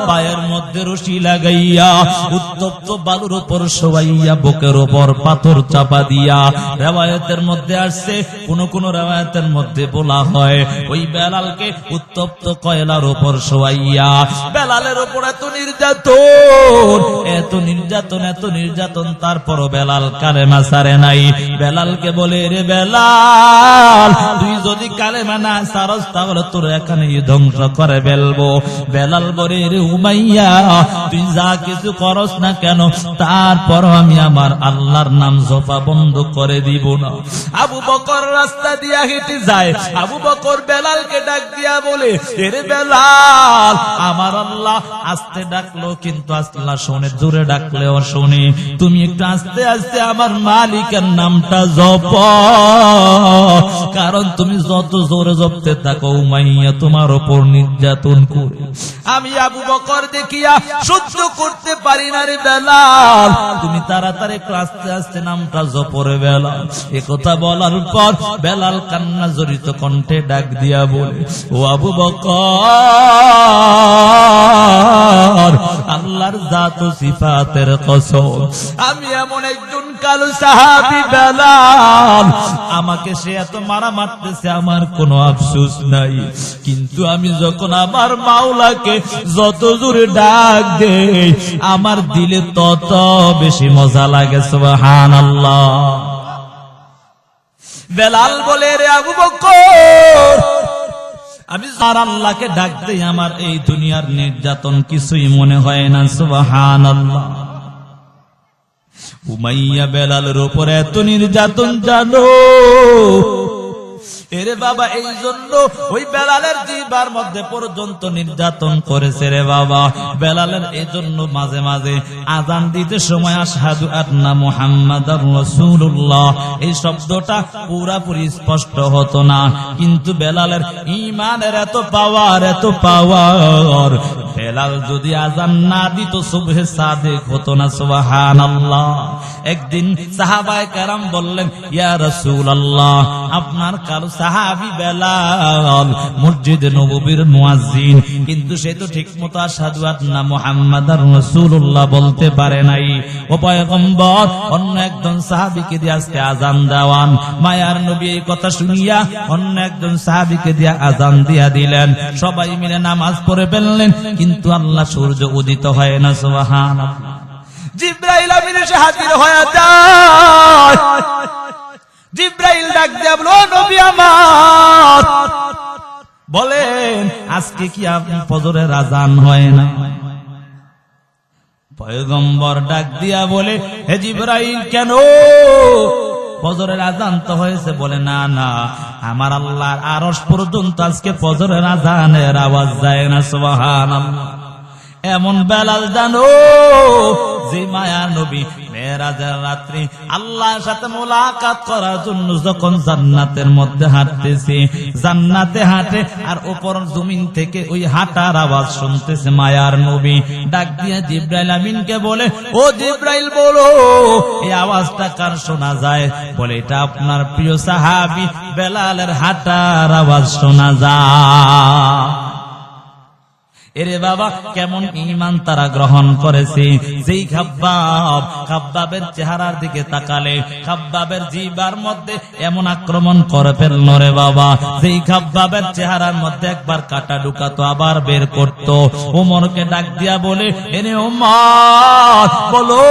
পায়ের মধ্যে রশি লাগাইয়া, উত্তপ্ত বালুর উপর শোয়াইয়া, বুকের উপর পাথর চাপা দিয়া, রিওয়ায়াতের মধ্যে আসছে, কোন কোন রিওয়ায়াতের মধ্যে বলা হয় ওই বেলালকে উত্তপ্ত কয়লার উপর শোয়াইয়া, বেলালের উপর এত নির্যাতন, এত নির্যাতন, এত নির্যাতন, তারপরও বেলাল কালেমা ছাড়ে নাই। বেলালকে বলে, রে বেলাল তুই যদি কালেমা না ছাড়স তাহলে তোর এখানেই ধ্বংস করে ফেলবো। বেলাল বলে, রে উমাইয়া তুই যা কিছু করস না কেন তারপর আমি আমার আল্লাহর নাম জপা বন্ধ করে দিব না। আবু বকর রাস্তা দিয়া হেঁটে যায়, আবু বকর বেলালকে ডাক দিয়া বলে, রে বেলাল আমার আল্লাহ আস্তে ডাকলো কিন্তু আল্লাহ শোনে, জোরে ডাকলেও শোনে, তুমি একটু আস্তে আস্তে আমার মালিকের নামটা জপ, কারণ তুমি যত জোরে জপতে থাকো উমাইয়া তোমার উপর নির্যাতন করে আমি আবু বকর দেখিয়া সহ্য করতে পারি না। রে বেলাল তুমি তাড়াতাড়ি একটু আস্তে আস্তে নামটা জপ রে বেলাল। একথা বলার পর বেলাল কান্না জড়িত কণ্ঠে ডাক দিয়া বলে, ও আবু বকর আল্লাহর জাত ও সিফাতের কসম, আমি এমন একজন কালো সাহাবী বেলাল, আমাকে সে এত মারা মারতেছে আমার কোনো আফসোস নাই, কিন্তু আমি যখন আমার মাওলাকে যত জোরে ডাক দেই আমার দিলে তত বেশি মজা লাগে, সুবহানাল্লাহ। বেলাল বলে, রে আবু বকর আমি যার আল্লাহকে ডাক দেই আমার এই দুনিয়ার নির্যাতন কিছুই মনে হয় না, সুবহানাল্লাহ। উমাইয়া বেলালের উপর এত নির্যাতন জানো এরে বাবা, এই জন্য ওই বেলালের জিহ্বার মধ্যে পর্যন্ত নির্যাতন করেছে রে বাবা। বেলালের এই জন্য মাঝে মাঝে আযান দিতে সময় আশহাদু আন্না মুহাম্মাদার রাসূলুল্লাহ এই শব্দটা পুরোপুরি স্পষ্ট হতো না, কিন্তু বেলালের ঈমানের এত পাওয়ার, এত পাওয়ার, বেলাল যদি আযান না দিত সুবহে সাদিক হতো না, সুবহানাল্লাহ। একদিন সাহাবায়ে কেরাম বললেন, ইয়া রাসূলুল্লাহ আপনার কালো সাহাবী বেলাল মসজিদে নববীর মুয়াজ্জিন, কিন্তু সে তো ঠিকমতো আশহাদু আন্না মুহাম্মাদার রাসূলুল্লাহ বলতে পারে নাই। ও পয়গম্বর অন্য একজন সাহাবীকে দিয়ে আজকে আযান দেওয়ান। মায়ার নবী এই কথা শুনিয়া অন্য একজন সাহাবীকে দিয়ে আযান দিয়া দিলেন। সবাই মিলে নামাজ পড়ে ফেললেন, কিন্তু আল্লাহ সূর্য উদিত হয় না, সুবহানাল্লাহ। জিবরাইল আমিন এসে হাজির হয়ে যায়। জিবরাইল ডাক দিয়া বলে, ও নবী আমার, বলেন আজকে কি আপনি ফজরের আযান হয় না? পয়গম্বর ডাক দিয়া বলে, হে জিবরাইল কেন, ফজরের আযান তো হয়েছে। বলে, না না, আমার আল্লাহর আরশ পর্যন্ত আজকে ফজরের আযানের আওয়াজ যায় না, সুবহানাল্লাহ। এমন বেলাল জানো যে মায়া নবী মেরাজের রাত্রি আল্লাহর সাথে মোলাকাত করার জন্য যখন জান্নাতের মধ্যে হাঁটতেছে, জান্নাতে হাঁটে আর উপর জমিন থেকে ওই হাঁটার আওয়াজ শুনতেছে মায়ার নবী। ডাক দিয়ে জিবরাইল আমিনকে বলে, ও জিবরাইল বলো এই আওয়াজটা কার শোনা যায়? বলে, এটা আপনার প্রিয় সাহাবী বেলালের হাঁটার আওয়াজ শোনা যায়। এরে বাবা, কেমন ঈমান তারা গ্রহণ করেছে। যেই খাব্বাবের চেহারার দিকে তাকালে খাব্বাবের জিহ্বার মধ্যে এমন আক্রমণ করে ফেলল রে বাবা, যেই খাব্বাবের চেহারার মধ্যে একবার কাটা ঢুকাতো আবার বের করত। ওমরকে ডাক দিয়া বলে, এরে ওমর, বলো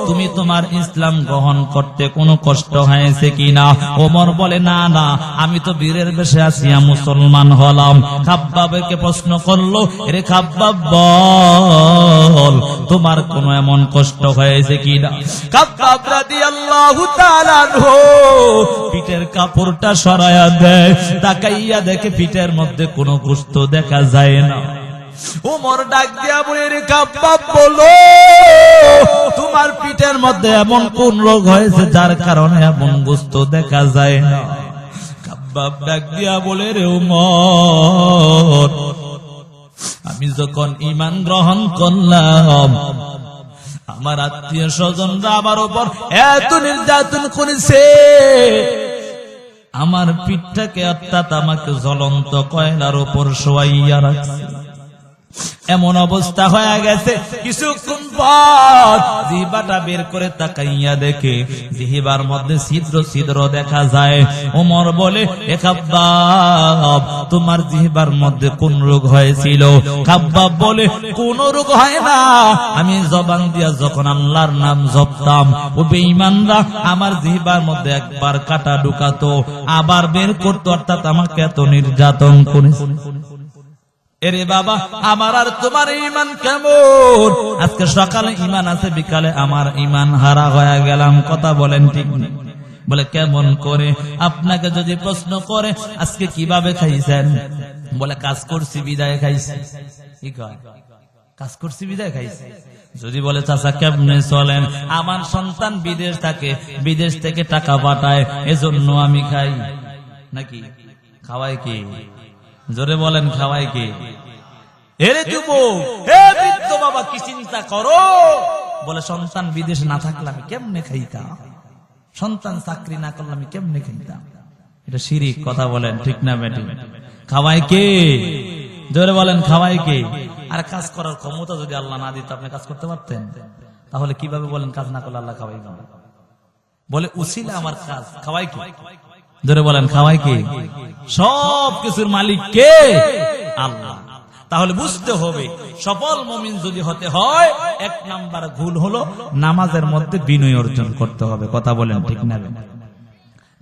তুমি তোমার ইসলাম গ্রহণ করতে কোনো কষ্ট হয়েছে কিনা? ওমর বলে, না না, আমি তো বীরের বেশে আসিয়া মুসলমান হলাম। খাব্বাবকে প্রশ্ন করলো, এরে খাব্বাব, বল তোমার কোনো এমন কষ্ট হয়েছে কিনা? খাব্বাব রাদিয়াল্লাহু তাআলা আনহু পিঠের কাপড়টা সরায়া দেয়, তাকাইয়া দেখে পিঠের মধ্যে কোনো গোশত দেখা যায় না। ওমর ডাক দিয়া বলে, রে খাব্বাব, বলো তোমার পিঠের মধ্যে এমন কোন রোগ হয়েছে যার কারণে এমন গোশত দেখা যায় না? খাব্বাব ডাক দিয়া বলে, রে ওমর, আমি যখন ঈমান গ্রহণ করলাম আমার আত্মীয় স্বজনরা আমার উপর এত নির্যাতন করেছে, আমার পিঠটাকে অর্থাৎ আমাকে জ্বলন্ত কয়লার উপর শোয়াইয়া রাখছে। এমন অবস্থা হয়ে গেছে, কিছুক্ষণ পর জিহ্বাটা বের করে তাকাইয়া দেখে জিহ্বার মধ্যে ছিদ্র ছিদ্র দেখা যায়। ওমর বলে, এ খাব্বাব, তোমার জিহ্বার মধ্যে কোন রোগ হয়েছিল? খাব্বাব বলে, কোন রোগ হয় না, আমি জবান দিয়া যখন আল্লাহর নাম জপতাম ও বেঈমানরা আমার জিহ্বার মধ্যে একবার কাটা ঢুকাতো আবার বের করতো, অর্থাৎ আমাকে এত নির্যাতন করেছে। এরে বাবা, আমার আর তোমার ঈমান কেমন? আজকে সকালে ঈমান আছে, বিকালে আমার ঈমান হারা হয়ে গেলাম। কথা বলেন ঠিক নেই? বলে, কেমন করে? আপনাকে যদি প্রশ্ন করে আজকে কিভাবে খাইছেন, বলে কাজ করছি বিদায় খাইছি। কি কয়? কাজ করছি বিদায় খাইছি। যদি বলে চাচা কেমনে চলেন, আমার সন্তান বিদেশ থাকে, বিদেশ থেকে টাকা পাঠায়, এজন্য আমি খাই। নাকি খাওয়াই কি? জোরে বলেন, খাওয়াই কে? এরে যুবক, হে বৃদ্ধ বাবা, কি চিন্তা করো? বলে, সন্তান বিদেশে না থাকলে আমি কেমনে খাইতাম, সন্তান চাকরি না করলে আমি কেমনে খাইতাম। এটা শিরিক। কথা বলেন ঠিক না বেটি? খাওয়াই কে? জোরে বলেন, খাওয়াই কে? আর কাজ করার ক্ষমতা যদি আল্লাহ না দিত, আপনি কাজ করতে পারতেন? তাহলে কিভাবে বলেন কাজ না করলে আল্লাহ খাওয়াই? বলে উসিলা আমার কাজ, খাওয়াই কে? ধরে বলেন, খাওয়াই কে? সব কিছুর মালিক কে? আল্লাহ। তাহলে বুঝতে হবে, সফল মুমিন যদি হতে হয়, এক নাম্বার ভুল হলো নামাজের মধ্যে বিনয় অর্জন করতে হবে। কথা বলেন ঠিক না?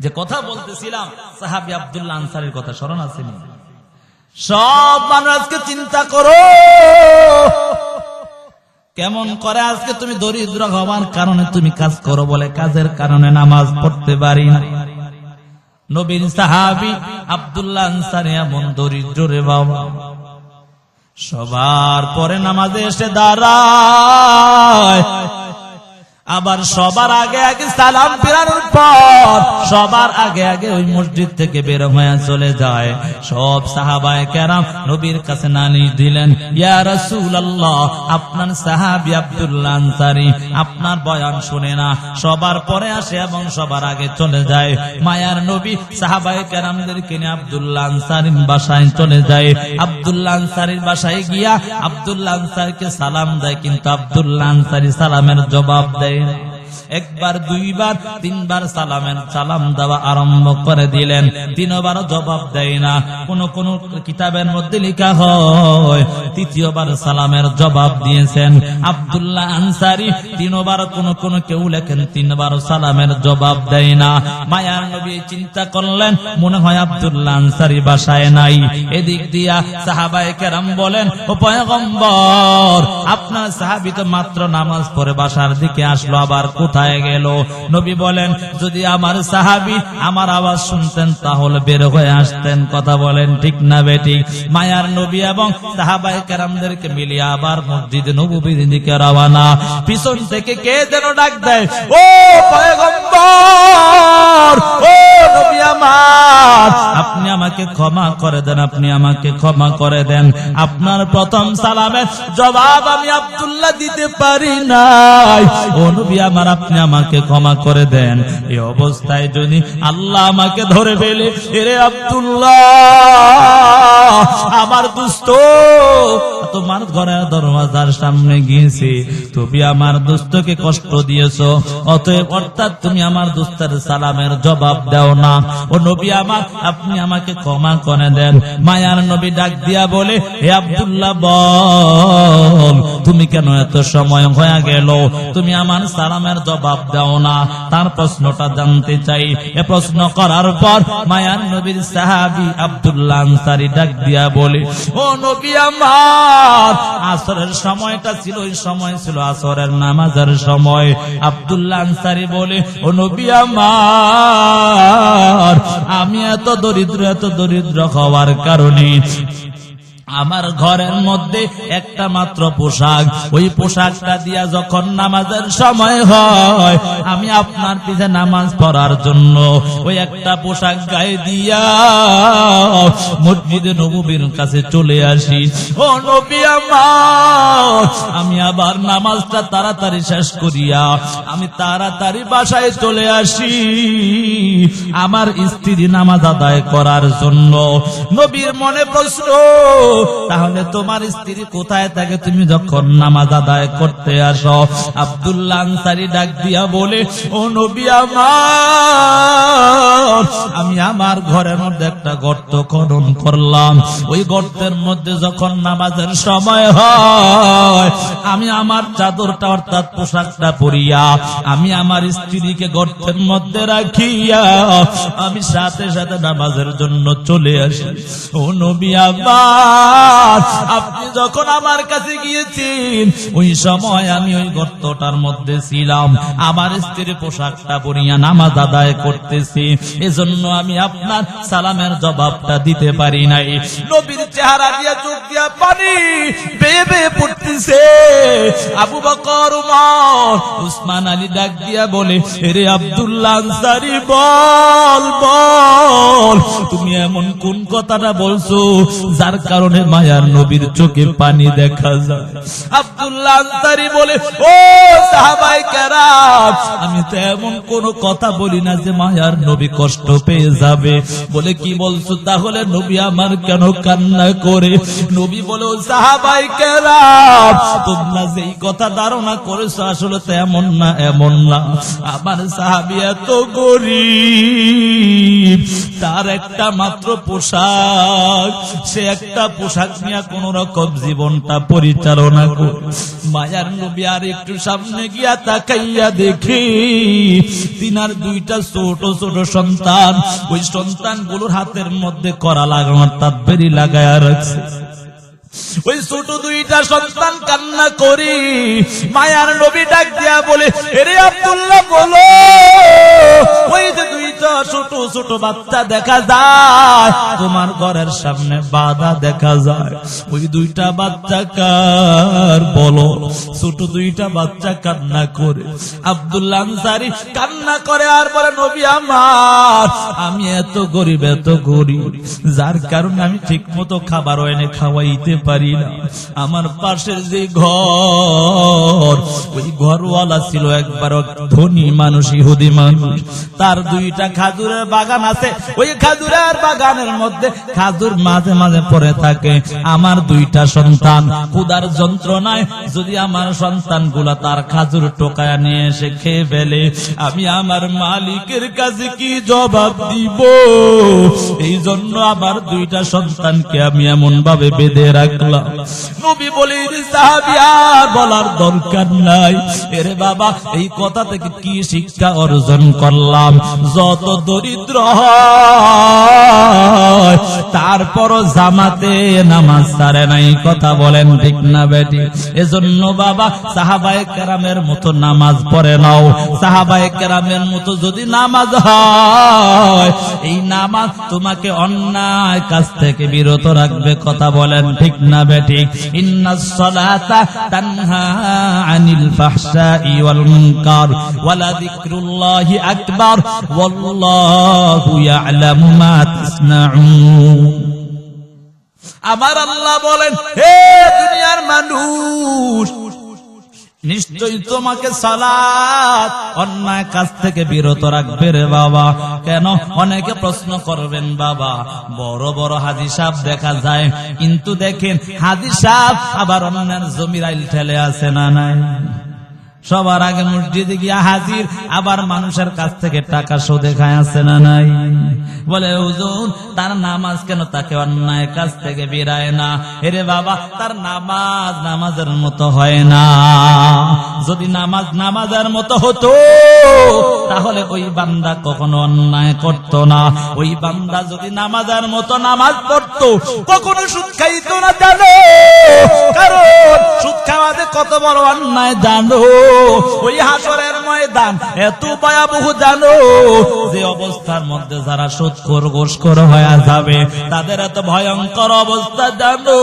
যে কথা বলতেছিলাম সাহাবী আব্দুল্লাহ আনসারীর কথা স্মরণ আছে? সব মানুষ আজকে চিন্তা করো, কেমন করে আজকে তুমি দরিদ্র হওয়ার কারণে তুমি কাজ করো, বলে কাজের কারণে নামাজ পড়তে পারি না। নবীর সাহাবী আব্দুল্লাহ আনসারী এমন দরিদ্র রে বাবা, সবার পরে নামাজে এসে দাঁড়ায়, আবার সবার আগে আগে সালাম ফেরানোর পর সবার আগে আগে ওই মসজিদ থেকে বের হয়ে চলে যায়। সব সাহাবায়ে কেরাম নবীর কাছে নালিশ দিলেন, ইয়া রাসূলুল্লাহ, আপনার সাহাবী আব্দুল্লাহ আনসারী আপনার বয়ান শুনে না, সবার পরে আসে এবং সবার আগে চলে যায়। মায়ার নবী সাহাবায়ে কেরামদেরকে নিয়ে আব্দুল্লাহ আনসারীর বাসায় চলে যায়। আব্দুল্লাহ আনসারীর বাসায় গিয়া আব্দুল্লাহ আনসারীকে সালাম দেয়, কিন্তু আব্দুল্লাহ আনসারী সালামের জবাব দেয়। একবার, দুইবার, তিনবার সালাম দেওয়া আরম্ভ করে দিলেন, তিনবারও জবাব দেয় না। কোন কোন কিতাবের মধ্যে লেখা হয় তৃতীয়বার সালামের জবাব দিয়েছেন আব্দুল্লাহ আনসারী, তিনবার, কোন কোন কেউ লেখেন তিনবার সালামের জবাব দেয় না। মায়ার নবী চিন্তা করলেন, মনে হয় আব্দুল্লাহ আনসারী বাসায় নাই। এদিক দিয়া সাহাবায়ে কেরাম বলেন, ও পয়গম্বর, আপনার সাহাবী তো মাত্র নামাজ পড়ে বাসার দিকে আসলো, আবার কোথায় গেল? নবী বলেন, যদি আমার সাহাবী আমার আওয়াজ শুনতেন তাহলে বের হয়ে আসতেন। কথা বলেন ঠিক না বেটি? মায়ার নবী এবং সাহাবায়ে কেরামদেরকে মিলিয়ে আবার মসজিদে নববীর দিকে রওনা। পিছন থেকে কে যেন ডাক দেয়, ও পয়গম্বর, ও নবী আমার, আপনি আমাকে ক্ষমা করে দেন, আপনি আমাকে ক্ষমা করে দেন। আপনার প্রথম সালামের জবাব আমি আব্দুল্লাহ দিতে পারি নাই, ও নবী আমার আপনি আমাকে ক্ষমা করে দেন। এই অবস্থায় যদি আল্লাহ আমাকে ধরে ফেলে, এরে আব্দুল্লাহ আমার দুস্থ তোমার ঘরের দরওয়াজার সামনে গিয়েছে, তুমি আমার দুস্থকে কষ্ট দিয়েছো, অতএব অর্থাৎ তুমি আমার দুস্থের সালামের জবাব দাও না। ও নবী আমার আপনি আমাকে ক্ষমা করে দেন। মায়ার নবী ডাক দিয়া বলে, হে আব্দুল্লাহ বল তুমি কেন এত সময় হয়ে গেল তুমি আমার সালামের জবাব দাও না? তার প্রশ্নটা জানতে চাই। এ প্রশ্ন করার পর মায়ার নবীর সাহাবী আব্দুল্লাহ আনসারী ডাক দিয়া বলে, ও নবী আমার আসরের সময়টা ছিল, ওই সময় ছিল আসরের নামাজের সময়। আব্দুল্লাহ আনসারী বলে, ও নবী আমার আমি এত দরিদ্র হওয়ার কারণে আমার ঘরের মধ্যে একটা মাত্র পোশাক, ওই পোশাকটা দিয়া যখন নামাজের সময় হয় আমি আপনার পিছে নামাজ পড়ার জন্য ওই একটা পোশাক গায়ে দিয়া মসজিদে নববীর কাছে চলে আসি। ও নবী আমার আমি আবার নামাজটা তাড়াতাড়ি শেষ করিয়া আমি তাড়াতাড়ি বাসায় চলে আসি আমার স্ত্রী নামাজ আদায় করার জন্য। নবীর মনে প্রশ্ন, তাহলে তোমার স্ত্রী কোথায় থাকে তুমি যখন নামাজ আদায় করতে আসো? আব্দুল্লাহ আনসারী ডাক দিয়া বলে, ও নবী আমার আমি আমার ঘরের মধ্যে একটা গর্ত খনন করলাম, ওই গর্তের মধ্যে যখন নামাজের সময় হয় আমি আমার চাদরটা অর্থাৎ পোশাকটা পরিয়া আমি আমার স্ত্রীকে গর্তের মধ্যে রাখিয়া আমি সাথে সাথে নামাজের জন্য চলে আসি। ও নবী আমার আপনি যখন আমার কাছে গিয়েছেন ওই সময় আমি ওই গর্তটার মধ্যে ছিলাম, আমার স্ত্রীর পোশাকটা পরিয়া নামাজ আদায় করতেছি, এজন্য আমি আপনার সালামের জবাবটা দিতে পারি নাই। নবীর চেহারা দিয়া চোখ দিয়া পানি বেয়ে বেয়ে পড়তেছে। আবু বকর, উমর, উসমান আলী ডাক দিয়া বলে, রে আব্দুল্লাহ আনসারী বল বল তুমি এমন কোন কথাটা বলছো যার কারণে মায়ার নবীর চোখে পানি দেখা যায়? আব্দুল্লাহ আনসারী বলে, ও সাহাবায়ে কেরাম আমি তো এমন কোন কথা বলি না যে মায়ার নবী কষ্ট পেয়ে যাবে। বলে, কি বলছো তাহলে নবী আমার কেন কান্না করে? নবী বলে, ও সাহাবায়ে কেরাম তোমরা যেই কথা ধারণা করেছো আসলে তো এমন না, এমন না। আমার সাহাবী এত গরীব, তার একটা মাত্র পোশাক, সে একটা পোশাক নিয়ে কোন রকম জীবনটা পরিচালনা করে। মায়ার নবী আর একটু সামনে গিয়া তাকাইয়া দেখি তিনার দুইটা ছোট ছোট সন্তান, ওই সন্তানগুলোর হাতের মধ্যে করা লাগানো অর্থাৎ বেরি লাগায়া রাখছে। ওই ছোট দুইটা সন্তান কান্না করি মায়ার নবী ডাক দিয়া বলে, রে আব্দুল্লাহ বলো ওই যে দুইটা ছোট ছোট বাচ্চা দেখা যায় তোমার ঘরের সামনে বাঁধা দেখা যায়, ওই দুইটা বাচ্চা কার বলো? ছোট দুইটা বাচ্চা কান্না করে। আব্দুল্লাহ আনসারী কান্না করে আর বলে, নবী আমার আমি এত গরিব যার কারণে আমি ঠিক মতো খাবার এনে খাওয়াইতে পারি না। আমার পাশের যে ঘর, ওই ঘরওয়ালা ছিল একবার ধনী মানুষ, ইহুদি মানুষ, তার দুইটা খাজুরের বাগান আছে, ওই খাজুরের বাগানের মধ্যে খাজুর মাঝে মাঝে পড়ে থাকে। আমার দুইটা সন্তান ক্ষুধার যন্ত্রণায় যদি আমার সন্তানগুলা তার খাজুর টোকায়া নিয়ে এসে খেয়ে ফেলে, আমি আমার মালিকের কাছে কি জবাব দিব? এই জন্য আমার দুইটা সন্তানকে আমি এমন ভাবে বেঁধে রাখলাম। নবী বলে, সাহাবী আর বলার দরকার নাই। এরে বাবা এই কথা থেকে কি শিক্ষা অর্জন করলাম? যত দরিদ্র হয় তারপরও জামাতে নামাজ ছাড়ে নাই, কথা বলেন ঠিক না বেটি? এজন্য বাবা সাহাবায়ে কেরামের মতো নামাজ পড়ে নাও। সাহাবায়ে কেরামের মতো যদি নামাজ হয়, এই নামাজ তোমাকে অন্যায় কাজ থেকে বিরত রাখবে, কথা বলেন ঠিক না বেটি? ইন্নাস সালাতা তানহা আনিল ফাহশাই ওয়াল মুনকার ওয়ালা যিকরুল্লাহি আকবার ওয়াল্লাহু আল্লাহু ইয়ালামু মা তাসনাউন। আমার আল্লাহ বলেন, হে দুনিয়ার মানুষ, নিশ্চয়ই তোমাকে সালাত অন্যায় কাজ থেকে বিরত রাখবে রে বাবা। কেন? অনেকে প্রশ্ন করবেন, বাবা বড় বড় হাজী সাহেব দেখা যায়, কিন্তু দেখেন হাজী সাহেব আবার অন্যের জমির আইল ঠেলে আছে না নাই? সবার আগে মসজিদে গিয়া হাজির, আবার মানুষের কাছ থেকে টাকা সুদে খায় আছে না নাই? বলে হুজুর তার নামাজ কেন তাকে অন্যায় কাছ থেকে বেরায় না? এরে বাবা, তার নামাজ নামাজের মতো হয় না। যদি নামাজ নামাজের মতো হতো তাহলে ওই বান্দা কখনো অন্যায় করত না। ওই বান্দা যদি নামাজের মতো নামাজ পড়তো কখনো সুদ খাইতো না। জানো কারণ সুদ খাওয়াতে কত বড় অন্যায় জানো? ওই হাসরের ময়দান এত ভয়াবহ জানো? যে অবস্থার মধ্যে যারা সুদখোর ঘুষখোর হয়ে যাবে তাদের এত ভয়ঙ্কর অবস্থা জানো?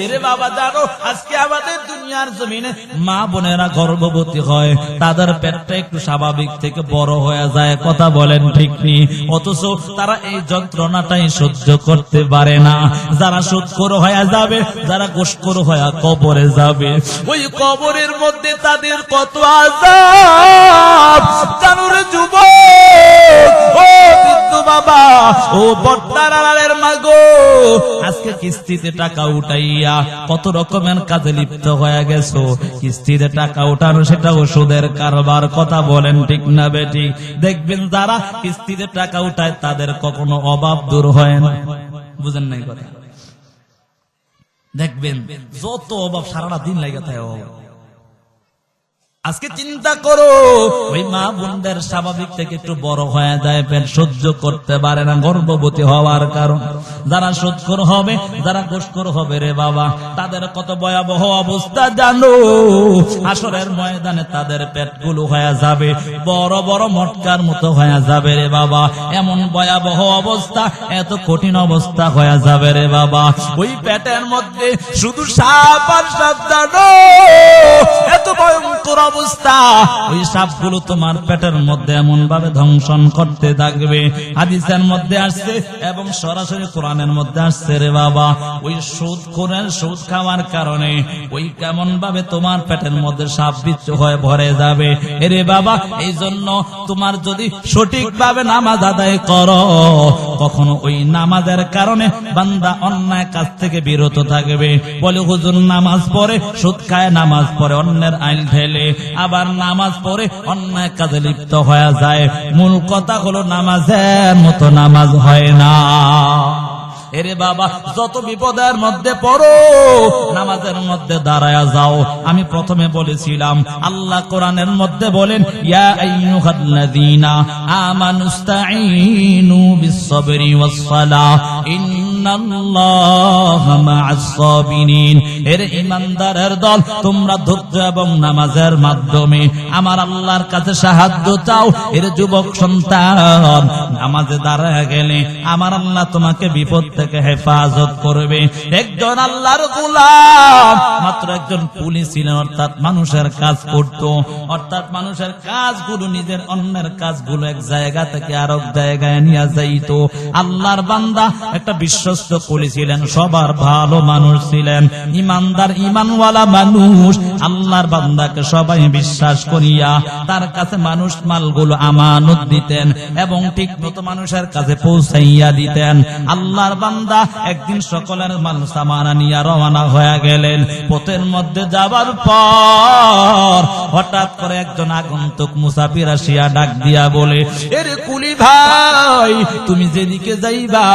এরে বাবা জানো, আজকে আমাদের দুনিয়ার জমিনে মা বোনেরা গর্ভবতী হয়, তাদের পেটটা একটু স্বাভাবিক থেকে বড় হয়ে যায়, কথা বলেন ঠিক নেই? অথচ তারা এই যন্ত্রণাটাই সহ্য করতে পারে না। যারা সুদখোর হয়ে যাবে, যারা ঘুষখোর হয়ে কবরে যাবে, ওই কবরের মধ্যে তাদের কত আযাব জানো রে যুবক, ও বৃদ্ধ বাবা, ও বট্টারালের মাগো। আজকে কিস্তিতে টাকা উঠাইয়া কত রকমের কাজে লিপ্ত হয়ে গেছো। কিস্তিতে টাকা উঠানো সেটাও সুদের কারবার, কথা বলেন ঠিক না বেঠিক? দেখবেন যারা কিস্তিতে টাকা উঠায় তাদের কখনো অভাব দূর হয় না। বুঝেন নাই কথা? দেখবেন যত অভাব সারাটা দিন লাগে তাই অভাব। আজকে চিন্তা করো, ওই মা বোনদের স্বাভাবিক থেকে একটু বড় হয়ে যায়, পেট সহ্য করতে পারে না গর্ভবতী হওয়ার কারণ। যারা সুদখোর হবে, যারা ঘুষখোর হবে রে বাবা, তাদের কত ভয়াবহ অবস্থা জানো? হাসরের ময়দানে তাদের পেটগুলো হয়ে যাবে বড় বড় মটকার মতো হয়ে যাবে রে বাবা। এমন ভয়াবহ অবস্থা, এত কঠিন অবস্থা হয়ে যাবে রে বাবা। ওই পেটের মধ্যে শুধু সাপ আর সাপ জানো? এত ভয়ঙ্কর অবস্থা। ওই সাপগুলো তোমার পেটের মধ্যে এমন ভাবে ধ্বংসন করতে থাকবে। হাদিসের মধ্যে আসছে এবং সরাসরি কোরআনের মধ্যে আসছে রে বাবা, ওই সুদ খাওয়ার কারণে ওই কেমন ভাবে তোমার পেটের মধ্যে সাপ বিচ্ছু হয়ে ভরে যাবে। এরে বাবা, এই জন্য তোমার যদি সঠিকভাবে নামাজ আদায় করো, কখনো ওই নামাজের কারণে বান্দা অন্যায় কাজ থেকে বিরত থাকবে। বলে হুজুর নামাজ পড়ে সুদ খায়, নামাজ পড়ে অন্যের আইল ঢেলে, আবার নামাজ পড়ে অন্যায় কাজে লিপ্ত হয়ে যায়। মূল কথা হলো নামাজের মতো নামাজ হয় না। এরে বাবা, যত বিপদের মধ্যে পড়ো নামাজের মধ্যে দাঁড়ায়া যাও। আমি প্রথমে বলেছিলাম আল্লাহ কোরআনের মধ্যে বলেন, ইয়া আইয়ুহাল্লাযীনা আমানুস্তাঈনু বিস-সাবরি ওয়াস-সালাহ ইন্নাল্লাহা মা'আস সাবিরিন। এর ঈমানদারের দল, তোমরা ধৈর্য এবং নামাজের মাধ্যমে আমার আল্লাহর কাছে সাহায্য চাও। এর যুবক সন্তান, নামাজে দাঁড়ায়া গেলে আমার আল্লাহ তোমাকে বিপদ থেকে হেফাজত করবে। একজন আল্লাহর গোলাম, মাত্র একজন পুলিশ ছিলেন, অর্থাৎ মানুষের কাজ করত, অর্থাৎ মানুষের কাজগুলো নিজের অন্যের কাজগুলো এক জায়গা থেকে আরেক জায়গায় নিয়ে যাইত। আল্লাহর বান্দা একটা বিশ্বস্ত পুলিশ ছিলেন, সবার ভালো মানুষ ছিলেন, ইমানদার ইমানওয়ালা মানুষ। আল্লাহর বান্দাকে সবাই বিশ্বাস করিয়া তার কাছে মানুষ মালগুলো আমানত দিতেন এবং ঠিক মতো মানুষের কাছে পৌঁছাইয়া দিতেন। আল্লাহর বান্দা একদিন সকলের মাল সামানা নিয়ে রওনা হয়ে গেলেন। পথের মধ্যে যাবার পর হঠাৎ করে একজন আগন্তুক মুসাফির আসিয়া ডাক দিয়া বলে, এরে কুলি ভাই, তুমি যেদিকে যাইবা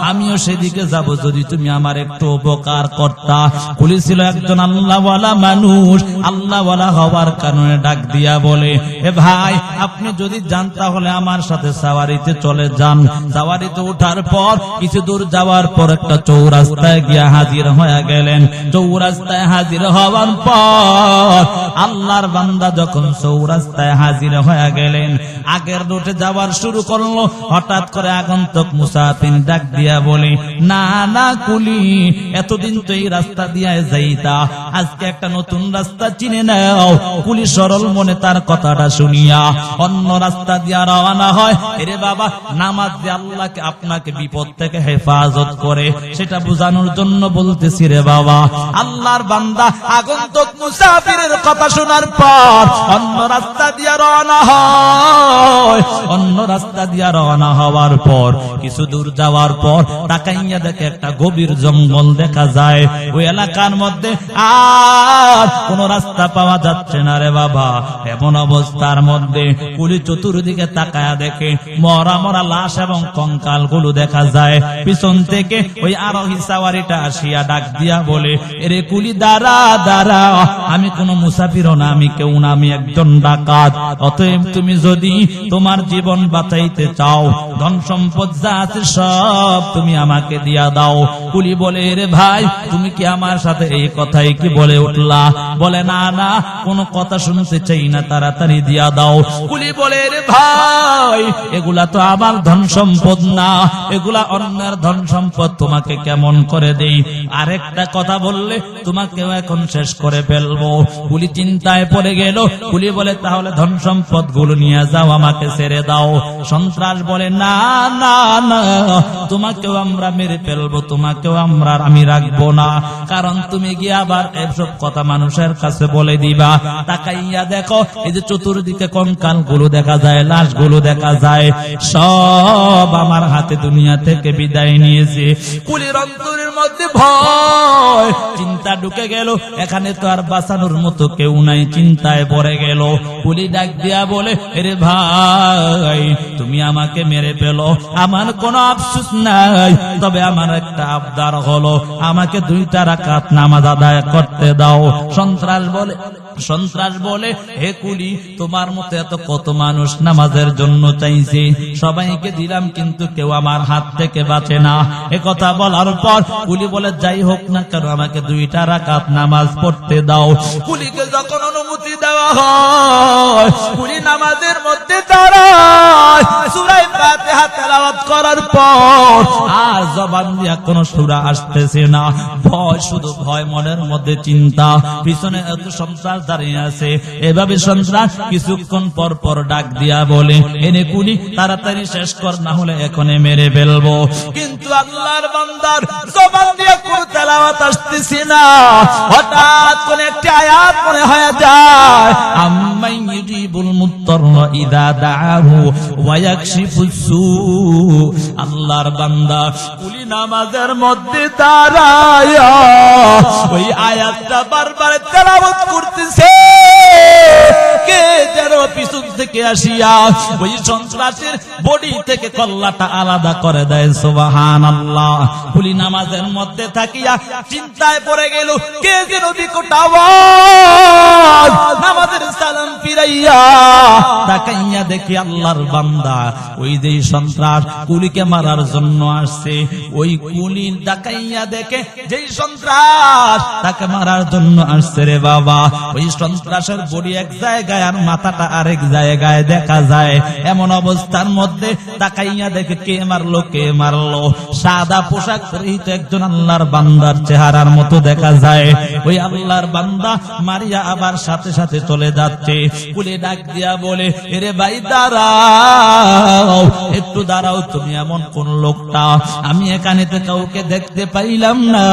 আমিও সেদিকে যাব, যদি তুমি আমার একটু উপকার করতা। কুলি ছিল একজন আল্লাহওয়ালা মানুষ, আল্লাহওয়ালা হওয়ার কারণে ডাক দিয়া বলে, এ ভাই, আপনি যদি যান তাহলে আমার সাথে সাওয়ারিতে চলে যান। সাওয়ারিতে ওঠার পর কিছু দূর যাওয়ার পর একটা চৌরাস্তায় গিয়া হাজির হয়ে গেলেন। চৌরাস্তায় হাজির হওয়ার পর আল্লাহর বান্দা যখন চৌরাস্তায় হাজির হয়ে গেলেন, আগের রুটে যাওয়ার শুরু করলো। হঠাৎ করে আগন্তুক মুসাফির ডাক দিয়া বলে, না না কুলি, এতদিন তো এই রাস্তা দিয়ে যাইতা, আজকে একটা নতুন রাস্তা চিনে নাও। কুলি সরল মনে তার কথাটা শুনিয়া অন্য রাস্তা দিয়া রওনা হয়। এরে বাবা, নামাজ যে আল্লাহকে আপনাকে বিপদ থেকে হেফাজত করে সেটা বোঝানোর জন্য বলতেছি রে বাবা। আল্লাহর বান্দা আগন্তুক মুসাফিরের কথা শোনার পর অন্য রাস্তা দিয়া রওনা হয়। অন্য রাস্তা দিয়া রওনা হওয়ার পর কিছু দূর যাওয়ার পর তাকাইয়া দেখে একটা গভীর জঙ্গল দেখা যায়। ওই এলাকার মধ্যে আর কোন রাস্তা পাওয়া যাচ্ছে না রে বাবা। এমন অবস্থার মধ্যে কুলি চতুর্দিকে তাকায়া দেখে মরা মরা লাশ এবং কঙ্কাল গুলো দেখা যায়। পিছন থেকে ওই আরোহী সাওয়ারিটা আসিয়া ডাক দিয়া বলে, এরে কুলি দাঁড়া দাঁড়া, আমি কোন মুসাফির না, আমি কেউ না, আমি একজন ডাকাত। অতএব তুমি যদি তোমার জীবন বাঁচাইতে চাও, ধন সম্পদ যা আছে সব তুমি আমাকে দিয়া দাও। কুলি বলে, রে ভাই, তুমি কি আমার সাথে এই কথাই কি বলে উঠলা? বলে, না না, কোনো কথা শুনতে চাই না, তাড়াতাড়ি দিয়া দাও। কুলি বলে, রে ভাই, এগুলা তো আমার ধন সম্পদ না, এগুলা অন্যের ধন সম্পদ, তোমাকে কেমন করে দেই? আরেকটা কথা বললে তোমাকেও এখন শেষ করে ফেলবো। কুলি চিন্তায় পড়ে গেল। কুলি বলে, তাহলে ধন সম্পদ গুলো নিয়ে যাও, আমাকে ছেড়ে দাও। সন্ত্রাস বলে, না না না, তোমাকেও আমরা মেরে ফেলবো, তোমাকেও আমি রাখবো না, কারণ তুমি গিয়ে আবার এসব কথা মানুষের কাছে বলে দিবা। তাকাইয়া দেখো, এই যে চতুর্দিকে কঙ্কাল গুলো দেখা যায়, লাশ গুলো দেখা যায়, সব আমার হাতে দুনিয়া থেকে বিদায় নিয়েছে। কুলির অন্তরের মধ্যে ভয় চিন্তা ঢুকে গেল, এখানে তো আর বাঁচানোর মতো কেউ নাই। চিন্তায় পড়ে গেল। কুলি ডাক দিয়া বলে, এরে ভাই, তুমি আমাকে মেরে ফেলো, আমার কোনো আফসোস নাই, তবে আমার একটা আবদার হলো, আমাকে 2 রাকাত নামাজ আদায় করতে দাও। সন্ত্রাস বলে, হে কুলি, তোমার মতো এত কত মানুষ নামাজের জন্য চাইছে, সবাইকে দিলাম, কিন্তু কেউ আমার হাত থেকে বাঁচে না। এ কথা বলার পর কুলি বলে, যাই হোক না কেন, আমাকে 2 রাকাত নামাজ পড়তে দাও। কুলিকে যখন অনুমতি দেওয়া হয়, কুলি নামাজের মধ্যে দাঁড়ায়। সূরা ফাতিহা তেলাওয়াত করার পর আর জবান দিয়া কোন সূরা আসতেছে না। ভয়, শুধু ভয়, মনের মধ্যে চিন্তা। পিছনে এত সন্ত্রাস দাঁড়িয়ে আছে। এভাবে সন্ত্রাস কিছুক্ষণ পর পর ডাক দিয়া বলে, এনে কুলি তাড়াতাড়ি শেষ কর, না হলে এখনই মেরে ফেলবো। কিন্তু আল্লাহর বান্দার জবান দিয়ে কোন তেলাওয়াত আসতেছে না। হঠাৎ কোন একটি আয়াত মনে হয়ে যায়, আম্মাই ইউজিবুল মুত্তাররা ইযা দাআহু ওয়া ইয়াকশিফুস সু। আল্লাহর বান্দা কুলি নামাজের মধ্যে দাঁড়ায়া ওই আয়াতটা বারবার তেলাওয়াত করতেছে। কে যেন পিছন থেকে আসিয়া ওই সন্ত্রাসের বডি থেকে কল্লাটা আলাদা করে দেয়। সুবহানাল্লাহ। কুলি নামাজের মধ্যে থাকিয়া চিন্তায় পড়ে গেল, কে যেন বিকট আওয়াজ। নামাজের সালাম ফিরাইয়া তাকাইয়া দেখি আল্লাহর বান্দা ওই যে সন্ত্রাস কুলিকে মারার জন্য আসছে, ওই কুলি তাকাইয়া দেখে যেই সন্ত্রাস তাকে মারার জন্য আসছে রে বাবা, ওই সন্ত্রাসের বডি এক জায়গায় আর মাথাটা আরেক জায়গায় দেখা যায়। এমন অবস্থার মধ্যে তাকাইয়া দেখে কে মারলো, সাদা পোশাক পরিহিত একজন আল্লাহর বান্দার চেহারার মতো দেখা যায়। ওই আল্লাহর বান্দা মারিয়া আবার সাথে সাথে চলে যাচ্ছে। কুলি ডাক দিয়া বলে, এরে ভাই দাঁড়াও, একটু দাঁড়াও, তুমি এমন কোন লোকটা? আমি এখানে তো কাউকে দেখতে পাইলাম না,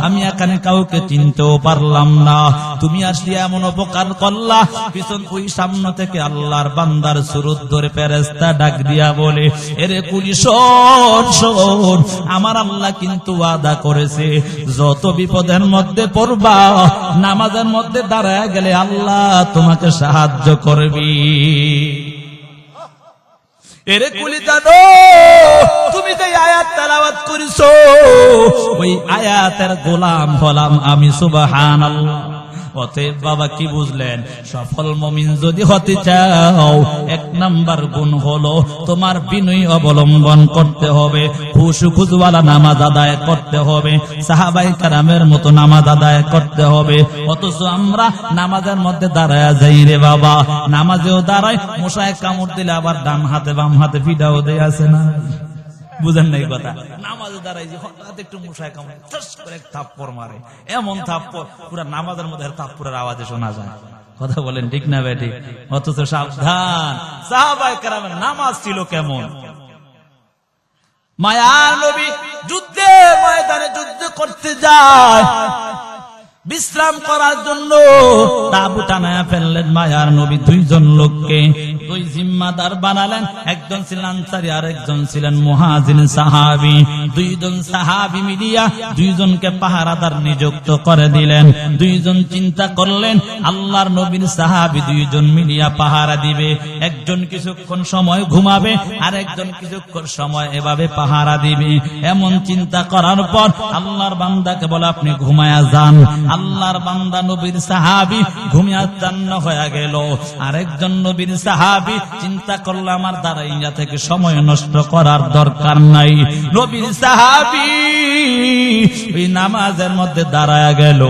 আমি এখানে কাউকে চিনতেও পারলাম না, তুমি আসলে এমন উপকার করলা। পিছন ওই সামনে থেকে আল্লাহর বান্দার সুরত ধরে ফেরেশতা ডাক দিয়া বলে, এরে কুলি শোন, আমার আল্লাহ কিন্তু ওয়াদা করেছে, যত বিপদের মধ্যে পড়বা নামাজের মধ্যে দাঁড়ায় গেলে আল্লাহ তোমাকে সাহায্য করবি। এরে কুলি জানো, তুমি যে আয়াত তেলাওয়াত করিছো ওই আয়াতের গোলাম হলাম আমি। সুবহানাল্লাহ। অতএব বাবা কি বুঝলেন? সফল মুমিন যদি হতে চাও, 1 নাম্বার গুণ হলো তোমার বিনয় অবলম্বন করতে হবে, খুশুখুজওয়ালা নামাজ আদায় করতে হবে, সাহাবায়ে কেরামের মতো নামাজ আদায় করতে হবে। অথচ আমরা নামাজের মধ্যে দাঁড়ায়া যাই রে বাবা, নামাজেও দাঁড়াই, মশায় কামড় দিলে আবার ডান হাতে বাম হাতে ফিডাও দেয় আছে না, বুঝেন নাই কথা? নামাজে দাঁড়াই যে হঠাৎ একটু মশায় কামড়ে ঠাস করে এক থাপ্পড় মারে, এমন থাপ্পড় পুরা নামাজের মধ্যে থাপ্পড়ের আওয়াজে শোনা যায়। কথা বলেন ঠিক না বেটি? অথচ সাবধান, সাহাবায়ে কেরামের নামাজ ছিল কেমন। মায়ার নবী যুদ্ধে ময়দানে যুদ্ধ করতে যায়, বিশ্রাম করার জন্য তাবু টানায়া ফেললেন মায়ার নবী। দুইজন লোককে দুই জিম্মাদার বানালেন, একজন ছিলেন আনসারী আর একজন ছিলেন মুহাজির সাহাবী। দুইজন সাহাবী মিলিয়া দুইজনকে পাহারাদার নিযুক্ত করে দিলেন। দুইজন চিন্তা করলেন আল্লাহর নবীর সাহাবী দুইজন মিলিয়া পাহারা দিবে, একজন কিছুক্ষণ সময় ঘুমাবে আর একজন কিছুক্ষণ সময় এভাবে পাহারা দিবে। এমন চিন্তা করার পর আল্লাহর বান্দাকে বলে আপনি ঘুমায়া যান। আল্লাহর বান্দা নবীর সাহাবী ঘুমিয়াচ্ছন্ন হয়ে গেল। আরেকজন নবীর সাহাবী চিন্তা করল আমার দ্বারা ইয়া থেকে সময় নষ্ট করার দরকার নাই। নবীর সাহাবী এই নামাজের মধ্যে দাঁড়ায় গেল।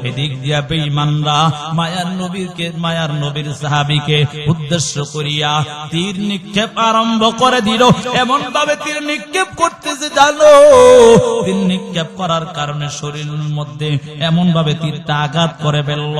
এদিক দিয়া বেঈমানরা মায়ার নবীর সাহাবীকে উদ্দেশ্য করিয়া তীর নিক্ষেপ আরম্ভ করে দিল। এমন ভাবে তীর নিক্ষেপ করতেছে জানো, তীর নিক্ষেপ করার কারণে শরীরের মধ্যে এমন ভাবে তীরটা আঘাত করে ফেলল।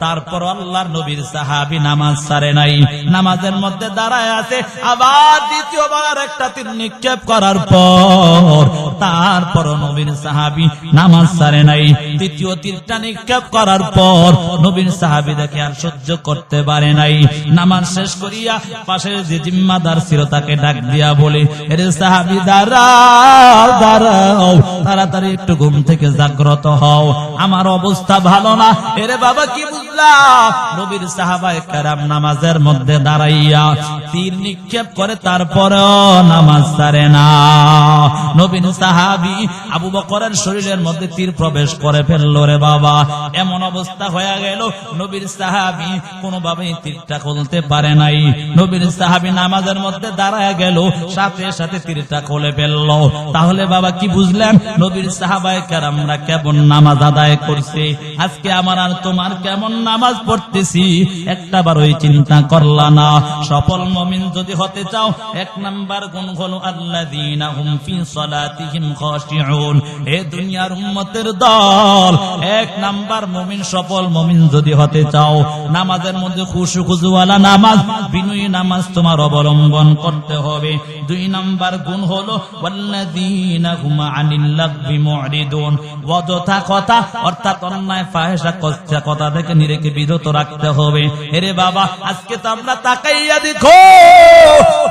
তারপর আল্লাহর নবীর সাহাবী নামাজ ছাড়ে নাই, নামাজের মধ্যে দাঁড়ায় আছে। আবার দ্বিতীয়বার একটা তীর নিক্ষেপ করার পর তারপর নবীর সাহাবী নামাজ ছাড়ে নাই। তৃতীয় তীরটা নিক্ষেপ করার পর নবীর সাহাবী দেখে আর সহ্য করতে পারে নাই। নামাজ শেষ করিয়া পাশের যে জিম্মাদার ছিল তাকে ডাক দিয়া বলে, এরে সাহাবী দাঁড়াও দাঁড়াও, তাড়াতাড়ি একটু ঘুম থেকে জাগ্রত হও, আমার অবস্থা ভালো না। এরে বাবা কি বুঝলাম? নবীর সাহাবায়ে কেরাম নামাজের মধ্যে দাঁড়াইয়া তীর নিক্ষেপ করে তারপরেও নামাজ ছাড়ে না। নবীর সাহাবী আবু বকরের শরীরের মধ্যে তীর প্রবেশ করে ফেলল রে বাবা। এমন অবস্থা হয়ে গেল নবীর সাহাবী কোনোভাবেই তীরটা খুলতে পারে নাই। নবীর সাহাবী নামাজের মধ্যে দাঁড়ায় গেল, সাথে সাথে তীরটা খুলে ফেলল। তাহলে বাবা কি বুঝলেন? নবীর সাহাবায়ে কেরামরা কেমন নামাজ আদায় করছে, আজকে আমার আর তোমার কেমন নামাজ পড়তেছি একটাবার ওই চিন্তা করলা না। সফল মুমিন যদি হতে চাও, এক নাম্বার গুণ হলো আল্লাযীনা হুম ফি সালাতিহিম খাশিউন। এ দুনিয়ার উম্মতের দল, এক নাম্বার মুমিন সফল মুমিন যদি হতে চাও, নামাজের মধ্যে খুশু খুজুওয়ালা নামাজ, বিনয়ী নামাজ তোমার অবলম্বন করতে হবে। দুই নাম্বার গুণ হলো ওয়াল্লাযীনা হুম আনিল লাগবি মুরিদুন। অযথা কথা অর্থাৎ অন্যায় ফাহেসা কথা থেকে নিজেকে বিরত রাখতে হবে। এরে বাবা আজকে তো আমরা তাকাইয়া দেখো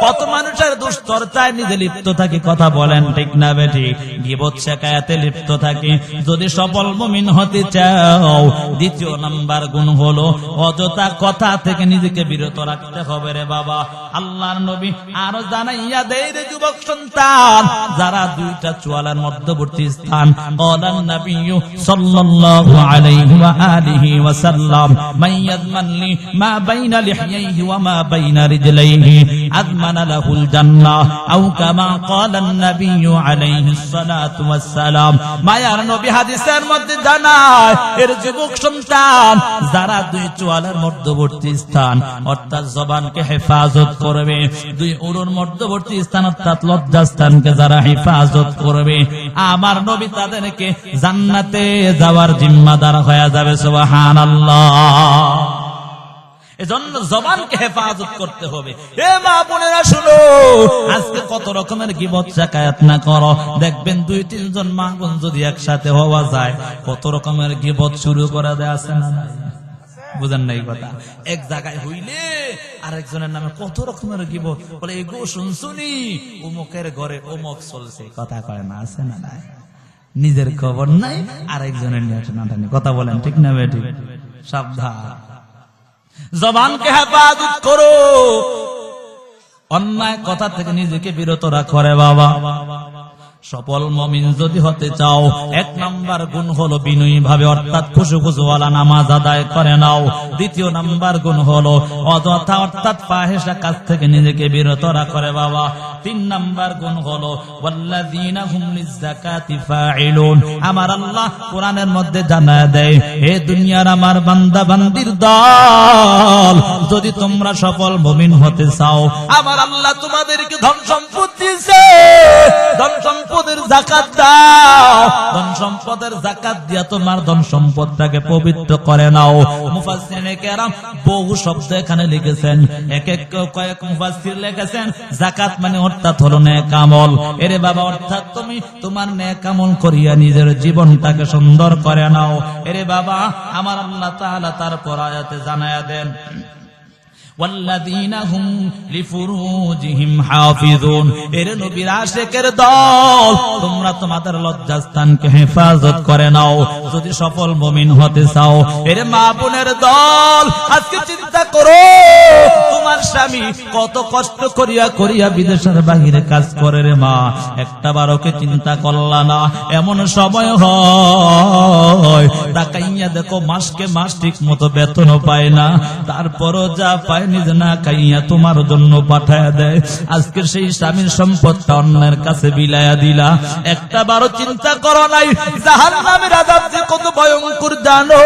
কত মানুষের দুশ্চর্চায় নিজে লিপ্ত থাকে, কথা বলেন ঠিক না বেটি? গীবত শিকায়াতে লিপ্ত থাকে। যদি সফল মুমিন হতে চাও, দ্বিতীয় নাম্বার গুণ হলো অযথা কথা থেকে নিজেকে বিরত রাখতে হবে রে বাবা। আল্লাহর নবী আরো জানাইয়া দেয় রে যুবক সন্তান, যারা দুইটা চুয়ালার মধ্যবর্তী স্থান, ক্বালান নবিয়্যু সাল্লাল্লাহু আলাইহি ওয়া আলিহি ওয়া সাল্লাম মান ইয়াযমান লি মা বাইনা লিহইহি ওয়া মা বাইনা রিজলাইহি আযমানা লাহুল জান্নাহ আও কামা ক্বালান নবিয়্যু আলাইহিস সালাতু ওয়াস সালাম। মায়ার নবী হাদিসের মধ্যে জানায়, এর যুবক সন্তান যারা দুই চুয়ালের মধ্যবর্তী স্থান অর্থাৎ জবানকে হেফাজত করবে, দুই উরুর মধ্যবর্তী স্থান অর্থাৎ লজ্জাস্থানকে যারা হেফাজত করবে, আমার নবী তাদেরকে জান্নাতে যাওয়ার জিম্মাদার হয়ে যাবে। সুবহানাল্লাহ। এজন্য জবানকে হেফাজত করতে হবে। এ মা বোনেরা শুনো, আজকে কত রকমের গীবত শিকায়াত না করো, দেখবেন দুই তিনজন মা বোন যদি একসাথে হওয়া যায় কত রকমের গীবত শুরু করে দেয়, আছে না? বুঝেন নাই কথা? এক জায়গায় হইলে আরেকজনের নামে কত রকমের গীবত, বলে এগো শুনছুনি অমুকের ঘরে অমুক চলছে, কথা কয় না, আছে না? নাই, নিজের খবর নাই আরেকজনের নিয়ে টানাটানি, কথা বলেন ঠিক না বেটি? সাবধান, জবানকে হেফাজত করো, অন্যায় কথা থেকে নিজেকে বিরত রাখো রে বাবা। সফল মুমিন যদি হতে চাও, এক নাম্বার গুণ হলো বিনয়ী ভাবে অর্থাৎ খুশু খুশুওয়ালা নামাজ আদায় করে নাও। দ্বিতীয় নাম্বার গুণ হলো অযথা অর্থাৎ ফাহেসা কাজ থেকে নিজেকে বিরত রাখো রে বাবা। তিন নাম্বার গুণ হলো ওয়াল্লাযীনা হুম লিয-যাকাতি ফাঈলুন। আমার আল্লাহ কোরআনের মধ্যে জানায় দেয়, হে দুনিয়ার আমার বান্দা বান্দির দল, যদি তোমরা সফল মুমিন হতে চাও, আমার আল্লাহ তোমাদেরকে ধন সম্পদ দিয়েছে, ধন সম্পদের যাকাত দাও। ধন সম্পদের যাকাত দিয়া তোমার ধন সম্পদটাকে পবিত্র করে নাও। মুফাসসিরিনে কেরাম বহু শব্দ এখানে লিখেছেন, এক এক কয়েক মুফাসসির লিখেছেন যাকাত মানে অর্থাৎ হলো নেক আমল। এরে বাবা, অর্থাৎ তুমি তোমার নেক আমল করিয়া নিজের জীবনটাকে সুন্দর করে নাও। এরে বাবা, আমার আল্লাহ তাআলা তারপর আয়াতে জানায়া দেন, ওয়াল্লাযীনা হুম লিফুরুজিহিম হাফিজুন। এরে নবীর আশিকের দল, তোমরা তোমাদের লজ্জাস্থানকে হেফাজত করে নাও যদি সফল মুমিন হতে চাও। এরে মা বোনের দল, আজকে চিন্তা করো, তোমার স্বামী কত কষ্ট করিয়া করিয়া বিদেশের বাহিরে কাজ করে রে মা, একটা বারকে চিন্তা করলা না? এমন সময় হয় তাকাইয়া দেখো মাসকে মাস ঠিক মতো বেতনও পায় না, তারপরও যা পায় নিজে না খাইয়া তোমার জন্য পাঠায়া দেয়। আজকে সেই স্বামীর সম্পদটা অন্যের কাছে বিলাইয়া দিলা, একটা বারো চিন্তা করো নাই জাহান্নামের আযাব যে কত ভয়ঙ্কর জানো?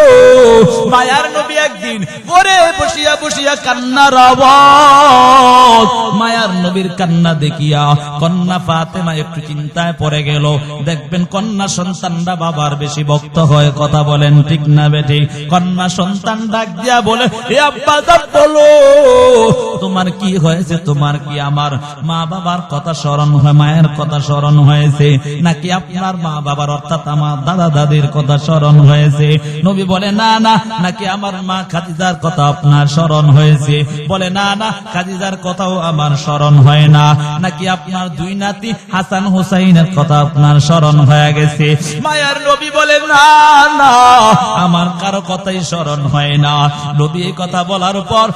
মায়ার নবী একদিন ঘরে বসিয়া বসিয়া কান্নার আওয়াজ, মায়ার নবীর কান্না দেখিয়া কন্যা ফাতেমা একটু চিন্তায় পড়ে গেল। দেখবেন কন্যা সন্তানরা বাবার বেশি ভক্ত হয়, কথা বলেন ঠিক না বেটি? কন্যা সন্তান ডাক দিয়া বলে, এ আব্বা বলো তোমার কি হয়েছে? তোমার কি আমার মা বাবার কথা স্মরণ হয়, মায়ের কথা স্মরণ হয়েছে, নাকি আপনার মা বাবার অর্থাৎ আমার দাদা দাদির কথা স্মরণ হয়েছে? নবী বলে না না। নাকি আমার মা খাদিজার কথা আপনার স্মরণ হয়েছে? বলে না না, খাদিজার কথাও আমার স্মরণ হয় না। নাকি আপনার দুই নাতি হাসান হুসাইনের কথা আপনার স্মরণ হয়ে গেছে? মায়ার নবী বলে না না, আমার কারো কথাই স্মরণ হয় না। নবী এই কথা বলার পর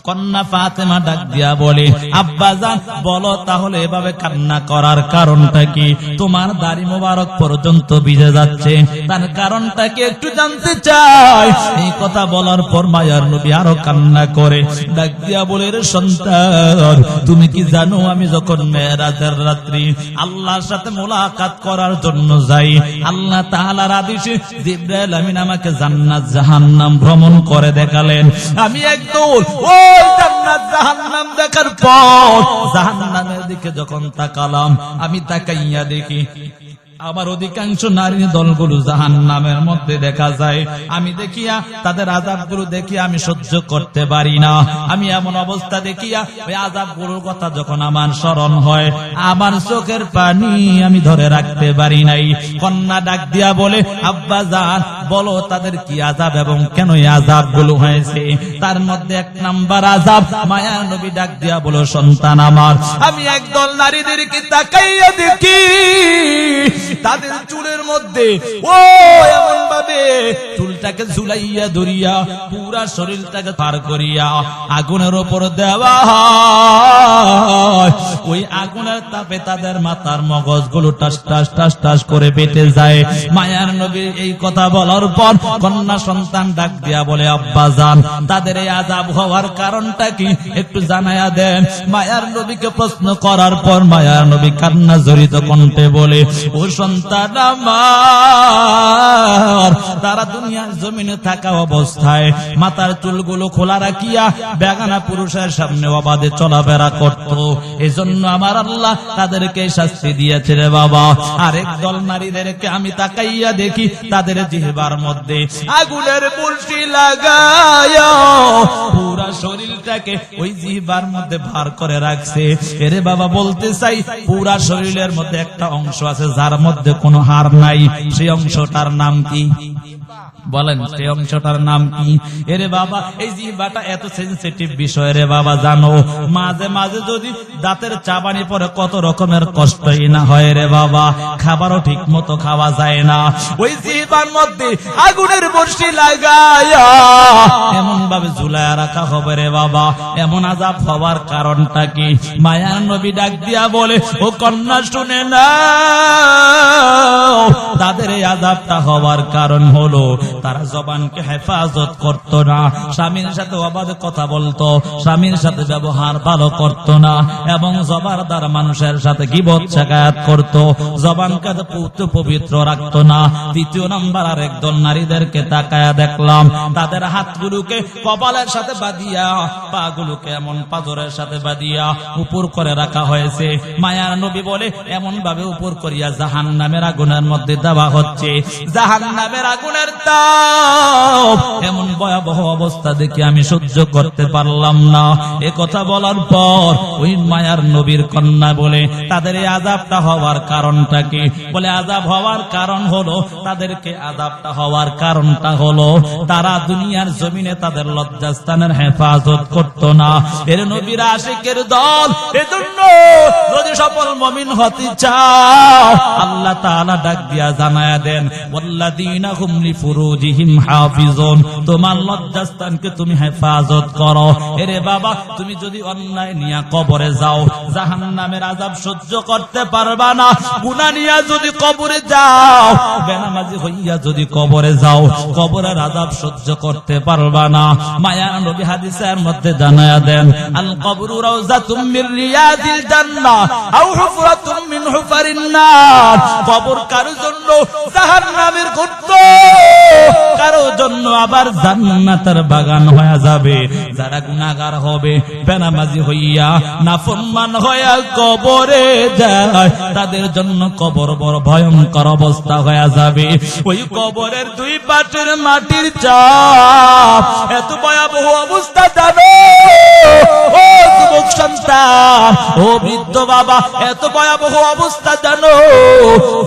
কন্যা ফাতেমা ডাক দিয়া বলে, আব্বাজান বলো তাহলে এভাবে কান্না করার কারণটা কি? তোমার দাড়ি মোবারক পর্যন্ত ভিজে যাচ্ছে, তার কারণটা কি একটু জানতে চাই। এই কথা বলার পর মায়ার নবী আরো কান্না করে ডাক দিয়া বলে, রে সন্তান, তুমি কি জানো আমি যখন মেরাজের রাত্রি আল্লাহর সাথে মোলাকাত করার জন্য যাই, আল্লাহ তাআলার আদেশে জিবরাইল আমিন আমাকে জান্নাত জাহান্নাম ভ্রমণ করে দেখালেন। আমি একদম ওই জান্নাত জাহান্নাম দেখার পর জাহান্নামের দিকে যখন তাকালাম, আমি তাকাইয়া দেখি আবার অধিকাংশ নারী দলগুলো জাহান্নামের মধ্যে দেখা যায়। আমি দেখিয়া তাদের আযাবগুলো দেখিয়া আমি সহ্য করতে পারি না। আমি এমন অবস্থা দেখিয়া ওই আযাবগুলোর কথা যখন আমার স্মরণ হয়, আমার চোখের পানি আমি ধরে রাখতে পারি নাই। কন্যা ডাক দিয়া বলে, আব্বা জান বলো তাদের কি আযাব এবং কেন এই আযাবগুলো হয়েছে? তার মধ্যে এক নাম্বার আযাব, মায়ার নবী ডাক দিয়া বলো, সন্তান আমার, আমি একদল নারীদেরকে তাকাইয়া দেখি তাদের চুলের মধ্যে ও এমন ভাবে চুলটাকে ঝুলাইয়া ধরিয়া পুরা শরীরটাকে পার করিয়া আগুনের উপর দেওয়া হয়। ওই আগুনের তাপে তাদের মাথার মগজগুলো টাস টাস টাস টাস করে বেটে যায়। মায়ার নবীর এই কথা বলার পর কন্যা সন্তান ডাক দিয়া বলে, আব্বা জান তাদের এই আযাব হওয়ার কারণটা কি একটু জানায়া দেন। মায়ার নবীকে প্রশ্ন করার পর মায়ার নবী কান্না জড়িত কণ্ঠে বলে, ও সন্তান আমার, তারা দুনিয়ার জমিনে থাকা অবস্থায় মাথার চুলগুলো খোলা রাখিয়া বেগানা পুরুষের সামনে অবাধে চলাফেরা করত। এজন্য আমার আল্লাহ তাদেরকে শাস্তি দিয়েছে রে বাবা। আরেক দল নারীদেরকে আমি তাকাইয়া দেখি তাদের জিহ্বার মধ্যে আগুনের বর্ষি লাগায়া পুরা শরীরটাকে ওই জিহ্বার মধ্যে ভার করে রাখছে। এরে বাবা বলতে চাই, পুরা শরীরের মধ্যে একটা অংশ আছে যার মধ্যে কোনো হাড় নাই, সেই অংশটার নাম কি? বলেন সেই অংশটার নাম কি? এরে বাবা এই জিহ্বাটা এত সেনসিটিভ বিষয় রে বাবা, জানো মাঝে মাঝে যদি দাঁতের চাবানি পরে কত রকমের কষ্টই না হয় রে বাবা, খাবারও ঠিক মতো খাওয়া যায় না। ওই জিহ্বার মধ্যে আগুনের বর্ষি লাগায়া এমন ভাবে ঝুলায়া রাখা হবে রে বাবা, এমন আযাব হওয়ার কারণটা কি? মায়ার নবী ডাক দিয়া বলে, ও কন্যা শুনে না, তাদের এই আযাবটা হওয়ার কারণ হলো তারা জবানকে হেফাজত করত না, স্বামীর সাথে অবাধ কথা বলতো, স্বামীর সাথে ব্যবহার ভালো করত না, এবং জবারদার মানুষের সাথে গীবত শিকায়াত করত, জবানকে পবিত্র রাখতো না। দ্বিতীয় নাম্বার, আর একদল নারীদেরকে তাকায়া দেখলাম, তাদের হাতগুলোকে কপালের সাথে বাঁধিয়া, পাগুলোকে এমন পাথরের সাথে বাঁধিয়া উপর করে রাখা হয়েছে। মায়ার নবী বলে এমন ভাবে উপর করিয়া জাহান্নামের আগুনের মধ্যে দেওয়া হচ্ছে। জাহান্নামের আগুনের তাপ এমন ভয়াবহ অবস্থা দেখে আমি সহ্য করতে পারলাম না। এ কথা বলার পর ওই মায়ার নবীর কন্যা বলে, তাদের এই আযাবটা হওয়ার কারণটা কি? বলে আযাব হওয়ার কারণ হলো, তাদেরকে আযাবটা হওয়ার কারণটা হলো তারা দুনিয়ার জমিনে তাদের লজ্জাস্থানের হেফাজত করত না। এর নবীর আশিকের দল, এজন্য যদি সফল মুমিন হতে চাও, আল্লাহ তাআলা ডাক দিয়া জানায়া দেন, ওয়াল্লাযীনা হুম লিফুরুজিহিম হাফিজুন, তোমার লজ্জাস্থানকে তুমি হেফাজত করো। এরে বাবা, তুমি যদি অন্যায় নিয়া কবরে যাও, জাহান্নামের আযাব সহ্য করতে পারবা না। গুনাহ নিয়া যদি কবরে যাও, বেনামাজি হইয়া যদি কবরে যাও, কবরের আযাব সহ্য করতে পারবা না। মায়ার নবী হাদিসের মধ্যে জানায়া দেন, আল কবরু রাউযাতুম মির রিয়াদিল জান্নাহ আও হুফরাতুম মিন হুফারিন নার। কবর কারো জন্য জাহান্নামের গর্ত, কারো জন্য আবার জান্নাতের বাগান হয়ে যাবে। যারা গুনাহগার হবে, বেনামাজি হইয়া, নাফরমান হইয়া কবরে যায়, তাদের জন্য কবর বড় ভয়ঙ্কর অবস্থা হয়ে যাবে। ওই কবরের দুই পাশের মাটির চাপ এত ভয়াবহ অবস্থা যাবে। ও যুবক সন্তান, ও বৃদ্ধ বাবা, এত ভয়াবহ অবস্থা জানো,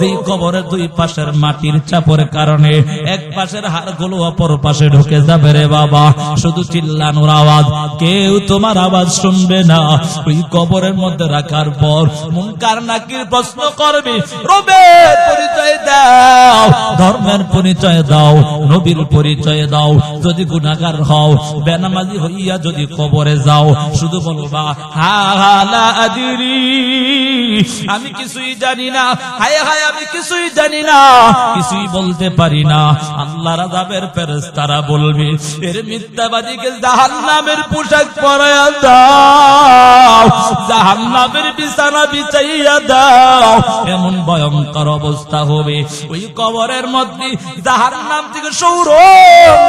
যে কবরের দুই পাশের মাটির চাপের কারণে এক পাশের হাড়গুলো অপর পাশে ঢুকে যাবে রে বাবা। শুধু চিল্লানোর আওয়াজ, কেউ তোমার আওয়াজ শুনবে না। ওই কবরের মধ্যে রাখার পর মুনকার নাকির প্রশ্ন করবে, রবের পরিচয় দাও, ধর্মের পরিচয় দাও, নবীর পরিচয় দাও। যদি গুনাহগার হও, বেনামাজি হইয়া যদি কবরে যাও, শুধু বলবা হালা আদিরি, আমি কিছুই জানি না, হায় হায় আমি কিছুই জানি না, কিছুই বলতে পারি না। আল্লাহর আযাবের ফেরেশতারা বলবে, এর মিথ্যাবাদীকে জাহান্নামের পোশাক পরাইয়া দাও, জাহান্নামের বিছানা বিছাইয়া দাও। এমন ভয়ঙ্কর অবস্থা হবে ওই কবরের মধ্যে, জাহান্নাম থেকে সৌর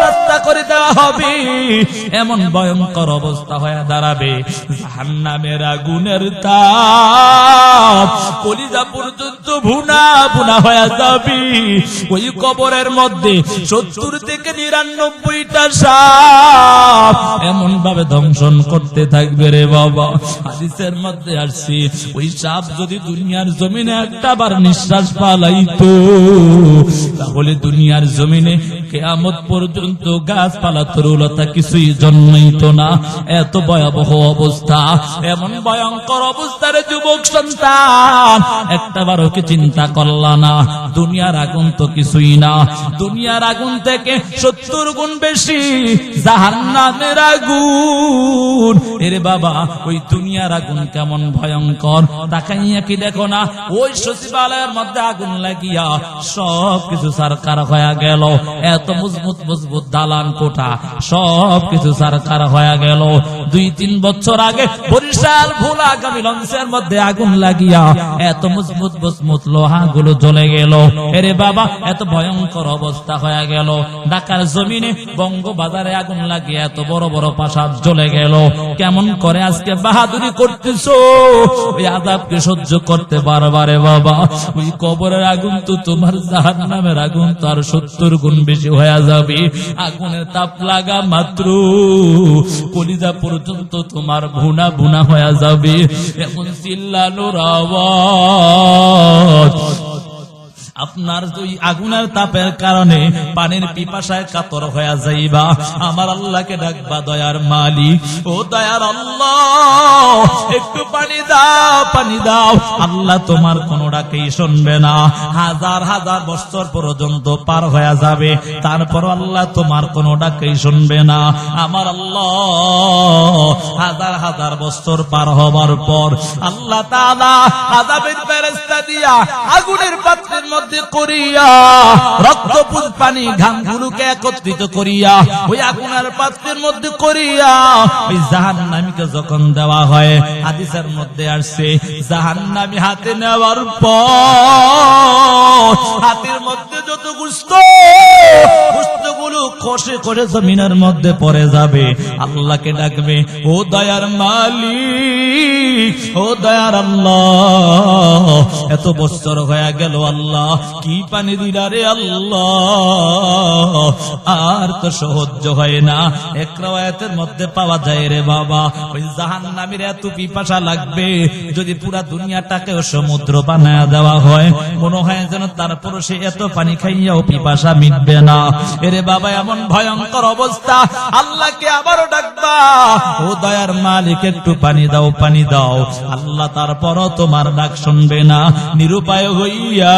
নাস্তা করে দেওয়া হবে। এমন ভয়ঙ্কর অবস্থা হয়ে দাঁড়াবে, জাহান্নামের আগুনের তাপ কলিজা পর্যন্ত ভুনা ভুনা হয়ে যাবে। ওই কবরের মধ্যে 70 থেকে 99টা সাপ এমন ভাবে দংশন করতে থাকবে রে বাবা। হাদিসের মধ্যে আসছে, ওই সাপ যদি দুনিয়ার জমিনে একটাবার নিঃশ্বাস ফালাইতো, তাহলে দুনিয়ার জমিনে কিয়ামত পর্যন্ত গাছপালা তরুলতা কিছুই জন্মাইতো না। এত ভয়াবহ অবস্থা, এমন ভয়ঙ্কর অবস্থার যুবক সন্তান, একটাবারও কি চিন্তা করলা না? দুনিয়ার আগুন তো কিছুই না, দুনিয়ার আগুন থেকে 70 গুণ বেশি জাহান্নামের আগুন। এরে বাবা, ওই দুনিয়ার আগুন কেমন ভয়ঙ্কর, তাকাইয়া কি দেখো না? ওই সচিবালয়ের মধ্যে আগুন লাগিয়া সব কিছু সরকার হয়ে গেল। এত মজবুত মজবুত দালান কোঠা সব কিছু সরকার হয়ে গেল। 2-3 বছর আগে বরিশাল ভোলাগামী লঞ্চের মধ্যে আগুন লাগিয়া এত মজবুত মজবুত লোহা গুলো জ্বলে গেল। এরে বাবা, এত ভয়ঙ্কর অবস্থা হয়ে গেল। ঢাকার জমিনে বঙ্গবাজারে আগুন লাগিয়ে এত বড় বড় প্রাসাদ জ্বলে গেল। কেমন করে আজকে বাহাদুরি করতেছো? ওই আযাবকে সহ্য করতে পারবারে বাবা? ওই কবরের আগুন তো তোমার জাহান্নামের আগুন তো আর 70 গুণ বেশি হয়ে যাবে। আগুনের তাপ লাগা মাত্র কলিজা পর্যন্ত তোমার ভুনা ভুনা হয়ে যাবে। এখন চিল্লানোর আওয়াজ, আপনার ওই আগুনের তাপের কারণে পানির পিপাসায় কাতর হয়ে যাইবা। আমার আল্লাহকে ডাকবা, দয়ার মালিক, ও দয়ার আল্লাহ, একটু পানি দাও, পানি দাও। আল্লাহ তোমার কোন ডাকেই শুনবে না। হাজার হাজার বছর পর্যন্ত পার হয়ে যাবে, তারপর আল্লাহ তোমার কোন ডাকেই শুনবে না। আমার আল্লাহ হাজার হাজার বছর পার হবার পর আল্লাহ তাআলা আযাবের ফেরেশতা দিয়া আগুনের পাত্রের মধ্যে করিয়া রক্তপুঞ্জ পানি ঘামগুলোকে একত্রিত করিয়া ওই আগুনের পাত্রের মধ্যে করিয়া ওই জাহান্নামীকে যখন দেওয়া হয়, হাদিসের মধ্যে আসছে জাহান্নামী হাতে নেওয়ার পর হাতের মধ্যে যত গোশতগুলো খসে খসে জমিনের মধ্যে পড়ে যাবে। আল্লাহকে ডাকবে, ও দয়ার মালিক, ও দয়ার আল্লাহ, এত বছর হয়ে গেল আল্লাহ, কি পানি দিলা রে আল্লাহ, আর তো সহ্য হয় না। এক রাওয়ায়াতের মধ্যে পাওয়া যায় রে বাবা, ওই জাহান্নামীর এত পিপাসা লাগবে, যদি পুরা দুনিয়াটাকেও সমুদ্র বানায়া দেওয়া হয়, মনে হয় যেন তারপর সে এত পানি খাইয়াও পিপাসা মিটবে না। এরে বাবা, এমন ভয়ঙ্কর অবস্থা। আল্লাহকে আবারও ডাকবা, ও দয়ার মালিক, একটু পানি দাও, পানি দাও। আল্লাহ তারপরও তোমার ডাক শুনবে না। নিরুপায় হইয়া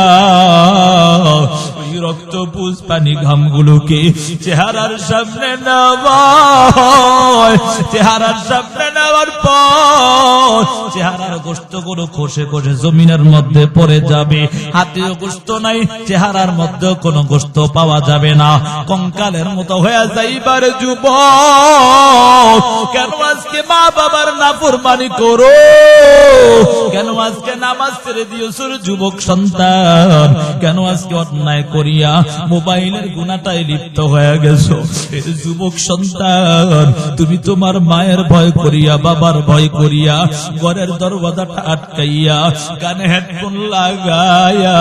ওই রক্তপুঞ্জ পানি ঘামগুলোকে চেহারার সামনে নেওয়া, চেহারার সামনে নেওয়ার পর চেহারার গোশতগুলো খসে খসে জমিনের মধ্যে পড়ে যাবে। হাতেও গোশত নাই, চেহারার মধ্যে কোনো গোশত পাওয়া যাবে না, কঙ্কালের মতো হয়ে যাইবার যুবক। কেন আজকে মা বাবার নাফরমানি করো? কেন আজকে নামাজ ছেড়ে দিয়েছো যুবক সন্তান? কেন আজকে অন্যায় করিয়া মোবাইলের গুনাহটায় লিপ্ত হয়ে গেছো? যুবক সন্তান, তুমি তোমার মায়ের ভয় করিয়া, বাবার ভয় করিয়া ঘরের দরওয়াজাটা আটকাইয়া কানে হেডফোন লাগাইয়া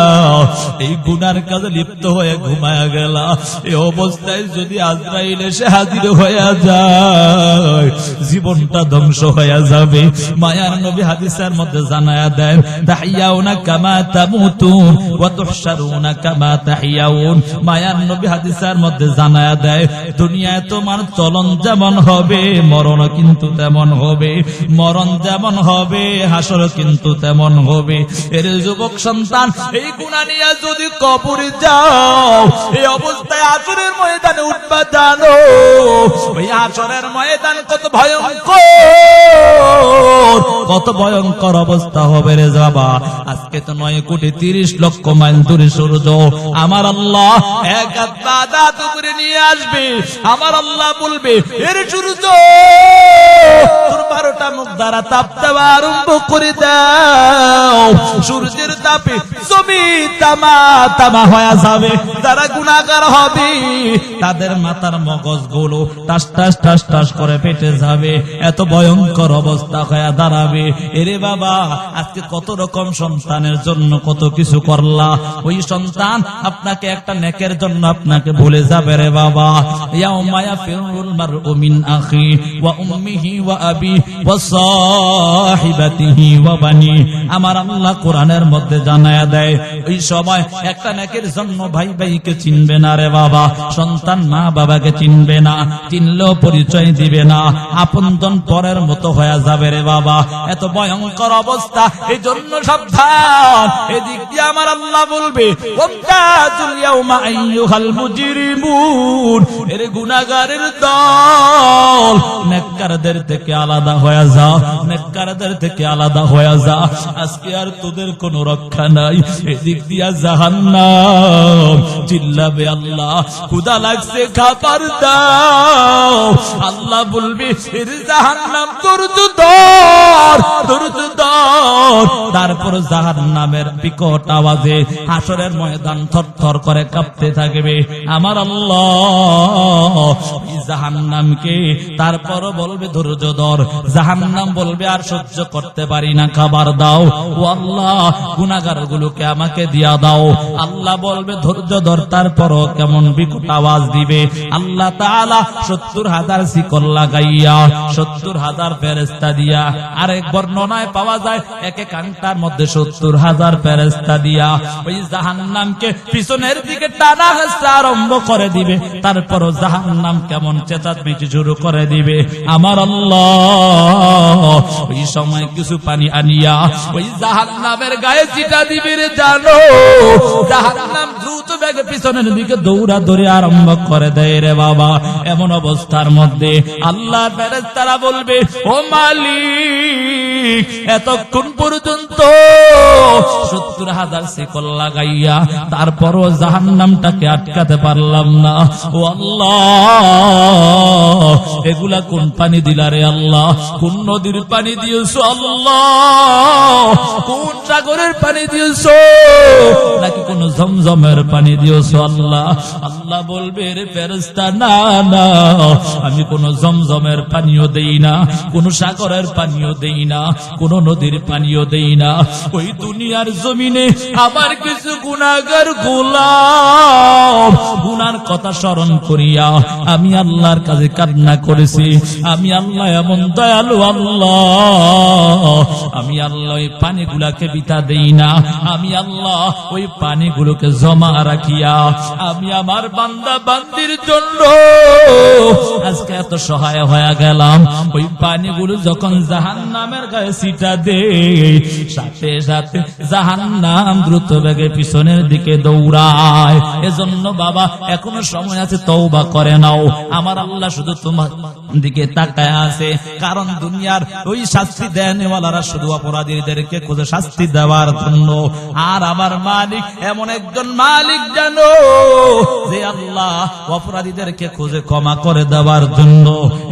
এই গুনার কাজে লিপ্ত হয়ে ঘুমায়া গেলা। এই অবস্থায় যদি আজরাইল এসে হাজির হয়ে যায়, জীবনটা ধ্বংস হয়ে যাবে। মায়ার নবী হাদিসের মধ্যে জানায়া দেন, তাহিয়াউনা কামা তামুতুন ওয়া তুহশারুনা কামা তাহিয়াউন। মায়ার নবী হাদিসের মধ্যে জানায়া দেয়, দুনিয়ায় তোমার চলন যেমন হবে, মরণ কিন্তু তেমন হবে। মরণ যেমন হবে, হাসর কিন্তু তেমন হবে। এর যুবক সন্তান, এই গুনাহ নিয়ে যদি কবরে যাও, এই অবস্থায় হাসরের ময়দানে উঠবা, জানো ওই হাসরের ময়দান কত ভয়ঙ্কর, কত ভয়ঙ্কর অবস্থা হবে রে বাবা। আজকে তো 9,30,00,000 মাইল দূরে সূর্য আমার আল্লাহ এক হাত বাদা করে নিয়ে আসবে। আমার আল্লাহ বলবে, এর সূর্য তোর 12টা মুখ দ্বারা তাপ দেওয়া আরম্ভ করে দাও। সূর্যের তাপে জমিন তামা তামা হয়ে যাবে। যারা গুনাহগার হবে তাদের মাথার মগজগুলো টাস টাস টাস টাস করে পেটে যাবে। এত ভয়ঙ্কর অবস্থা হয়ে দাঁড়াবে। এরে বাবা, আজকে কত রকম সন্তানের জন্য কত কিছু করলা, ওই সন্তান আপনাকে একটা নেকের জন্য আপনাকে ভুলে যাবে রে বাবা। ইয়াউমা ইয়াফিরুল মারউ মিন আখি ওয়া উম্মিহি ওয়া আবি ওয়া সাহিবাতিহি ওয়া বানি। আমার আল্লাহ কোরআনের মধ্যে জানায়া দেয়, ওই সময় একটা নেকের জন্য ভাই ভাইকে চিনবে না রে বাবা, সন্তান মা বাবাকে চিনবে না, চিনলেও পরিচয় দিবে না, আপনজন পরের মতো হয়ে যাবে রে বাবা। এত ভয়ঙ্কর অবস্থা, এই জন্য সাবধান। এদিক দিয়ে আমার আল্লাহ বলবে, ওয়ামতাজুল ইয়াউমা আইয়ুহাল মুজরিমুন, এর গুনাহগারের দল, নেককারদের থেকে আলাদা হয়ে যাও, নেককারদের থেকে আলাদা হয়ে যা। আজকে আর তোদের কোনো রক্ষা নাই। এদিক দিয়া জাহান্নাম চিল্লাবে, আল্লাহ ক্ষুধা লাগছে, খাবার দাও। আল্লাহ বলবে, এর জাহান্নাম ধৈর্য ধর, ধৈর্য ধর। তারপর জাহান্নামের বিকট আওয়াজে হাসরের ময়দান থরথর করে কাঁপতে থাকবে। আমার আল্লাহ জাহান্নামকে তারপর বলবে, ধৈর্য ধর। জাহান্নাম বলবে, আর সহ্য করতে পারি না, খাবার দাও। ও আল্লাহ, গুনাহগার গুলোকে আমাকে দিয়া দাও। আল্লাহ বলবে, ধৈর্য ধর। তারপরও কেমন বিকট আওয়াজ দিবে। আল্লাহ তাআলা 70,000 শিকল লাগাইয়া 70,000 ফেরেশতা দিয়া, আরেক বর্ণনায় পাওয়া যায় একে কান্টা একটার মধ্যে 70,000 ফেরেশতা দিয়া ওই জাহান্নামকে পিছনের দিকে টানা হেঁচড়া আরম্ভ করে দিবে। তারপরও জাহান্নাম কেমন চেঁচামেচি শুরু করে দিবে। আমার আল্লাহ ওই সময় কিছু পানি আনিয়া ওই জাহান্নামের গায়ে ছিটা দিবে রে। জানো জাহান্নাম দ্রুত বেগে পিছনের দিকে দৌড়াদৌড়ি আরম্ভ করে দেয় রে বাবা। এমন অবস্থার মধ্যে আল্লাহ ফেরেশতারা বলবে, ও মালিক, এতক্ষণ পর্যন্ত 70,000 শিকল লাগাইয়া তারপরও জাহান্নামটাকে আটকাতে পারলাম না। ও আল্লাহ, এগুলা কোন পানি দিলা রে আল্লাহ? কোন নদীর পানি দিয়েছো আল্লাহ? কোন সাগরের পানি দিয়েছো? নাকি কোন জমজমের পানি দিয়েছো আল্লাহ? আল্লাহ বলবে, রে ফেরেশতা, না না, আমি কোন জমজমের পানিও দেই না, কোন সাগরের পানিও দেই না, কোন নদীর পানিও দেই না। ওই দুনিয়ার জমিনে আমার কিছু গুনাহগার গোলাম গুনার কথা স্মরণ করিয়া আমি আল্লাহর কাছে কান্না করেছি। আমি আল্লাহ এমন দয়ালু আল্লাহ, আমি আল্লাহ ওই পানিগুলাকে বিতা দেই না। আমি আল্লাহ ওই পানিগুলোকে জমা রাখিয়া আমি আমার বান্দা বান্দির জন্য আজকে এত সহায় হয়ে গেলাম। ওই পানিগুলো যখন জাহান্নামের গায়ে ছিটা দেই, সাথে সাথে জাহান্নাম দ্রুত বেগে পিছনের দিকে দৌড়ায়। এজন্য বাবা এখনো সময় আছে, তওবা করে নাও। আমার আল্লাহ শুধু তোমার দিকে তাকায় আছে, কারণ দুনিয়ার ওই শাস্তি দেনওয়ালারা শুধু অপরাধীদেরকে খুঁজে শাস্তি দেওয়ার জন্য। আর আমার মালিক এমন একজন মালিক জানো, যে আল্লাহ অপরাধীদেরকে খুঁজে ক্ষমা করে দেওয়ার জন্য।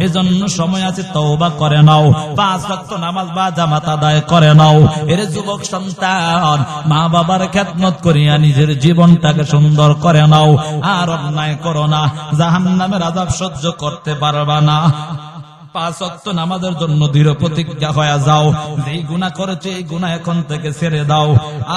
এজন্য সময় আছে, তওবা করে নাও। 5 ওয়াক্ত নামাজ বা জামাত আদায় করে নাও। এর যুবক সন্তান, মা বাবার খেদমত করিয়া নিজের জীবনটাকে সুন্দর করে নাও। আর অন্যায় করো না, জাহান্নামের আযাব সহ্য করতে পারবা না। 5 ওয়াক্ত নামাজের জন্য দৃঢ় প্রতিজ্ঞা হয়ে যাও। যেই গুনাহ করেছে এই গুনাহ এখন থেকে ছেড়ে দাও,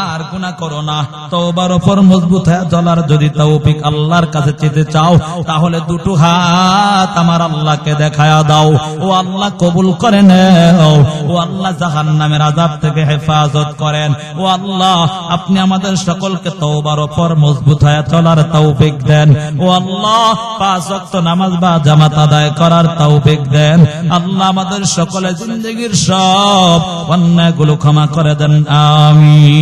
আর গুনাহ করো না। তওবার উপর মজবুত হয়ে চলার যদি তৌফিক আল্লাহর কাছে চেতে চাও, তাহলে দুটো হাত আমার আল্লাহকে দেখায়া দাও। ও আল্লাহ কবুল করে নাও। ও আল্লাহ জাহান্নামের আযাব থেকে হেফাজত করেন। ও আল্লাহ, আপনি আমাদের সকলকে তওবার উপর মজবুত হয়ে চলার তৌফিক দেন। ও আল্লাহ, 5 ওয়াক্ত নামাজ বা জামাত আদায় করার তৌফিক দেন। আল্লাহ আমাদের সকলের জিন্দেগীর সব অন্যায়গুলো ক্ষমা করে দেন। আমিন।